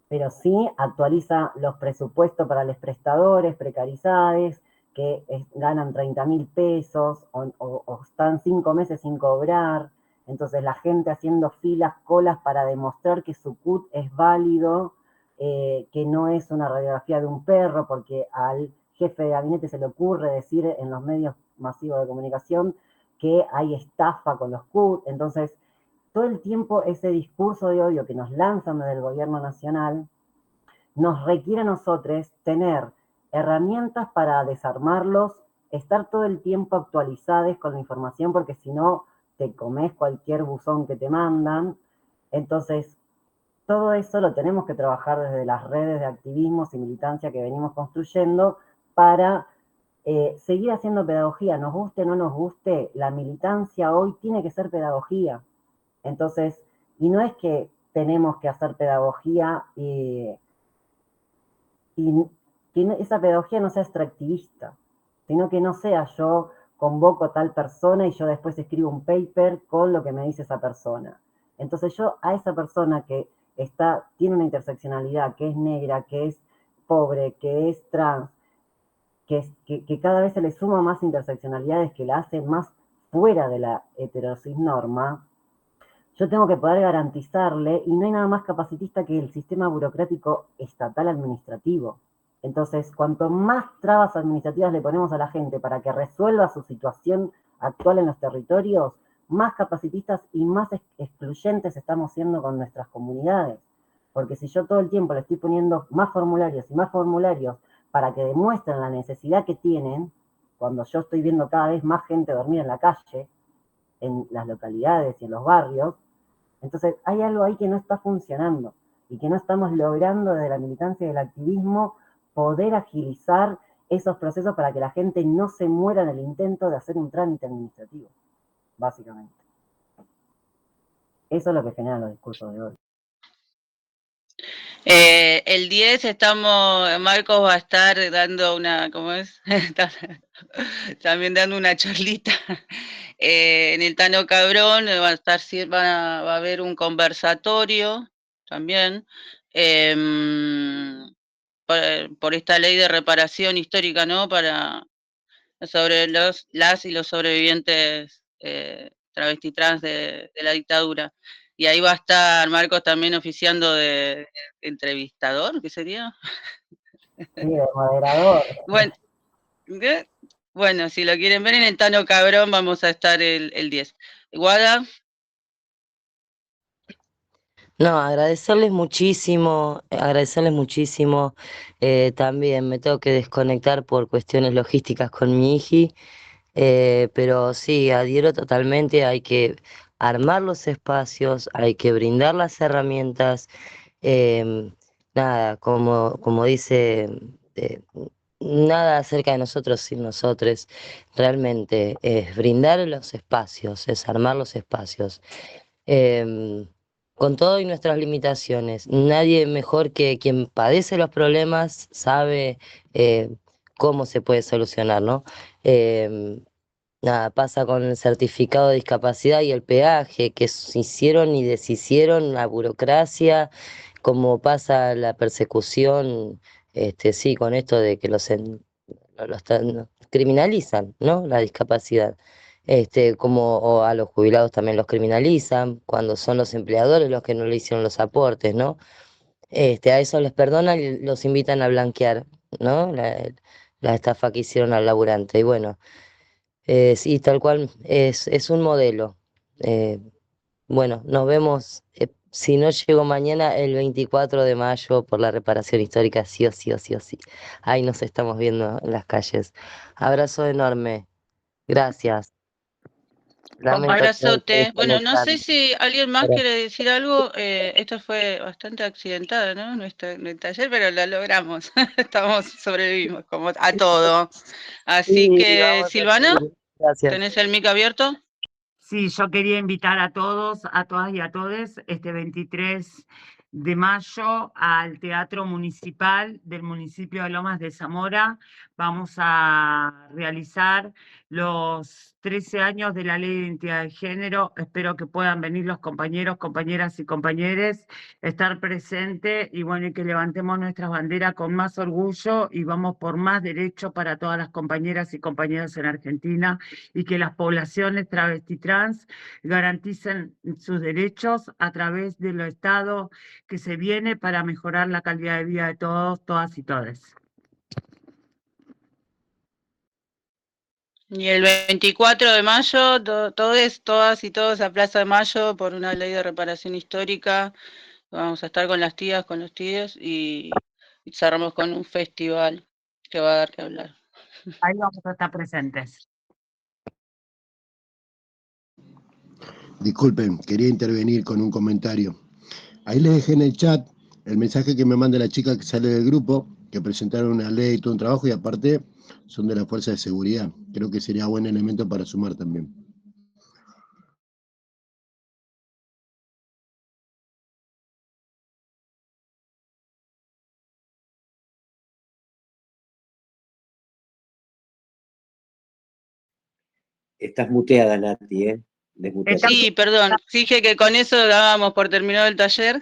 Speaker 7: pero sí actualiza los presupuestos para los prestadores precarizados que ganan 30.000 pesos o están 5 meses sin cobrar. Entonces la gente haciendo filas, colas para demostrar que su CUT es válido, que no es una radiografía de un perro, porque al jefe de gabinete se le ocurre decir en los medios masivos de comunicación que hay estafa con los CUT. Entonces, todo el tiempo ese discurso de odio que nos lanzan desde el gobierno nacional nos requiere a nosotros tener herramientas para desarmarlos, estar todo el tiempo actualizados con la información, porque si no te comes cualquier buzón que te mandan. Entonces, todo eso lo tenemos que trabajar desde las redes de activismos y militancia que venimos construyendo para seguir haciendo pedagogía. Nos guste o no nos guste, la militancia hoy tiene que ser pedagogía. Entonces, y no es que tenemos que hacer pedagogía y que esa pedagogía no sea extractivista, sino que no sea yo convoco a tal persona y yo después escribo un paper con lo que me dice esa persona. Entonces yo a esa persona que tiene una interseccionalidad, que es negra, que es pobre, que es trans, que cada vez se le suma más interseccionalidades que la hacen más fuera de la heterosis norma, yo tengo que poder garantizarle, y no hay nada más capacitista que el sistema burocrático estatal administrativo. Entonces, cuanto más trabas administrativas le ponemos a la gente para que resuelva su situación actual en los territorios, más capacitistas y más excluyentes estamos siendo con nuestras comunidades. Porque si yo todo el tiempo le estoy poniendo más formularios y más formularios para que demuestren la necesidad que tienen, cuando yo estoy viendo cada vez más gente dormir en la calle, en las localidades y en los barrios, entonces hay algo ahí que no está funcionando y que no estamos logrando desde la militancia y el activismo poder agilizar esos procesos para que la gente no se muera en el intento de hacer un trámite administrativo, básicamente. Eso es lo que generan los discursos de hoy.
Speaker 2: El 10 Marcos va a estar dando una, ¿cómo es? También dando una charlita en el Tano Cabrón, va a haber un conversatorio también por esta ley de reparación histórica, ¿no? Sobre las y los sobrevivientes travesti trans de la dictadura. Y ahí va a estar Marcos también oficiando de entrevistador, ¿qué sería?
Speaker 7: Sí, de moderador.
Speaker 2: Bueno, si lo quieren ver en el Tano Cabrón, vamos a estar el 10. Guada.
Speaker 6: No, agradecerles muchísimo. También me tengo que desconectar por cuestiones logísticas con mi hiji, pero sí, adhiero totalmente. Hay que armar los espacios, hay que brindar las herramientas. Nada, como dice, nada acerca de nosotros sin nosotros. Realmente es brindar los espacios, es armar los espacios. Con todo y nuestras limitaciones, nadie mejor que quien padece los problemas sabe cómo se puede solucionar, ¿no? Nada, pasa con el certificado de discapacidad y el peaje, que se hicieron y deshicieron la burocracia, como pasa la persecución, sí, con esto de que los criminalizan, ¿no? La discapacidad. Como o a los jubilados también los criminalizan, cuando son los empleadores los que no le hicieron los aportes, ¿no? A eso les perdonan y los invitan a blanquear, ¿no? La estafa que hicieron al laburante. Y bueno, sí, tal cual, es un modelo. Bueno, nos vemos, si no llego mañana, el 24 de mayo por la reparación histórica, sí o sí o sí o sí. Ahí nos estamos viendo en las calles. Abrazo enorme. Gracias. Lamento
Speaker 2: Abrazote. Bueno, no sé
Speaker 6: desconectarme.
Speaker 2: si alguien más quiere decir algo. Esto fue bastante accidentado, ¿no? Nuestro taller, pero lo logramos. Sobrevivimos como a todo. Así
Speaker 7: Sí,
Speaker 2: que,
Speaker 7: vamos a
Speaker 2: Silvana,
Speaker 7: seguir. Gracias.
Speaker 2: ¿tenés el mic abierto?
Speaker 3: Sí, yo quería invitar a todos, a todas y a todes, este 23 de mayo al Teatro Municipal del municipio de Lomas de Zamora. Vamos a realizar los 13 años de la Ley de Identidad de Género. Espero que puedan venir los compañeros, compañeras y compañeros, estar presentes y bueno, y que levantemos nuestras banderas con más orgullo y vamos por más derechos para todas las compañeras y compañeros en Argentina y que las poblaciones travesti trans garanticen sus derechos a través del Estado que se viene para mejorar la calidad de vida de todos, todas y todes.
Speaker 2: Y el 24 de mayo, todas y todos a Plaza de Mayo por una ley de reparación histórica. Vamos a estar con las tías, con los tíos y cerramos con un festival que va a dar que hablar.
Speaker 3: Ahí vamos a estar presentes.
Speaker 11: Disculpen, quería intervenir con un comentario. Ahí les dejé en el chat el mensaje que me manda la chica que sale del grupo, que presentaron una ley y todo un trabajo, y aparte son de la Fuerza de Seguridad. Creo que sería buen elemento para sumar también.
Speaker 5: Estás muteada, Nati, ¿eh? Desmuteate.
Speaker 2: Sí, perdón, dije que con eso dábamos por terminado el taller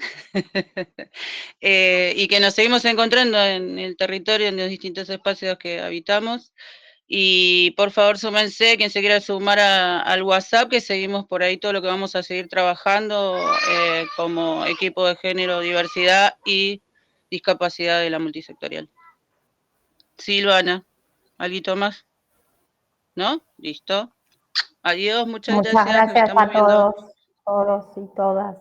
Speaker 2: y que nos seguimos encontrando en el territorio, en los distintos espacios que habitamos. Y por favor, súmense, quien se quiera sumar al WhatsApp, que seguimos por ahí todo lo que vamos a seguir trabajando como equipo de género, diversidad y discapacidad de la multisectorial. Silvana, ¿alguito más? ¿No? Listo. Adiós, muchas
Speaker 8: Muchas
Speaker 2: gracias. Nos
Speaker 8: gracias
Speaker 2: estamos
Speaker 8: a
Speaker 2: viendo.
Speaker 8: todos y todas.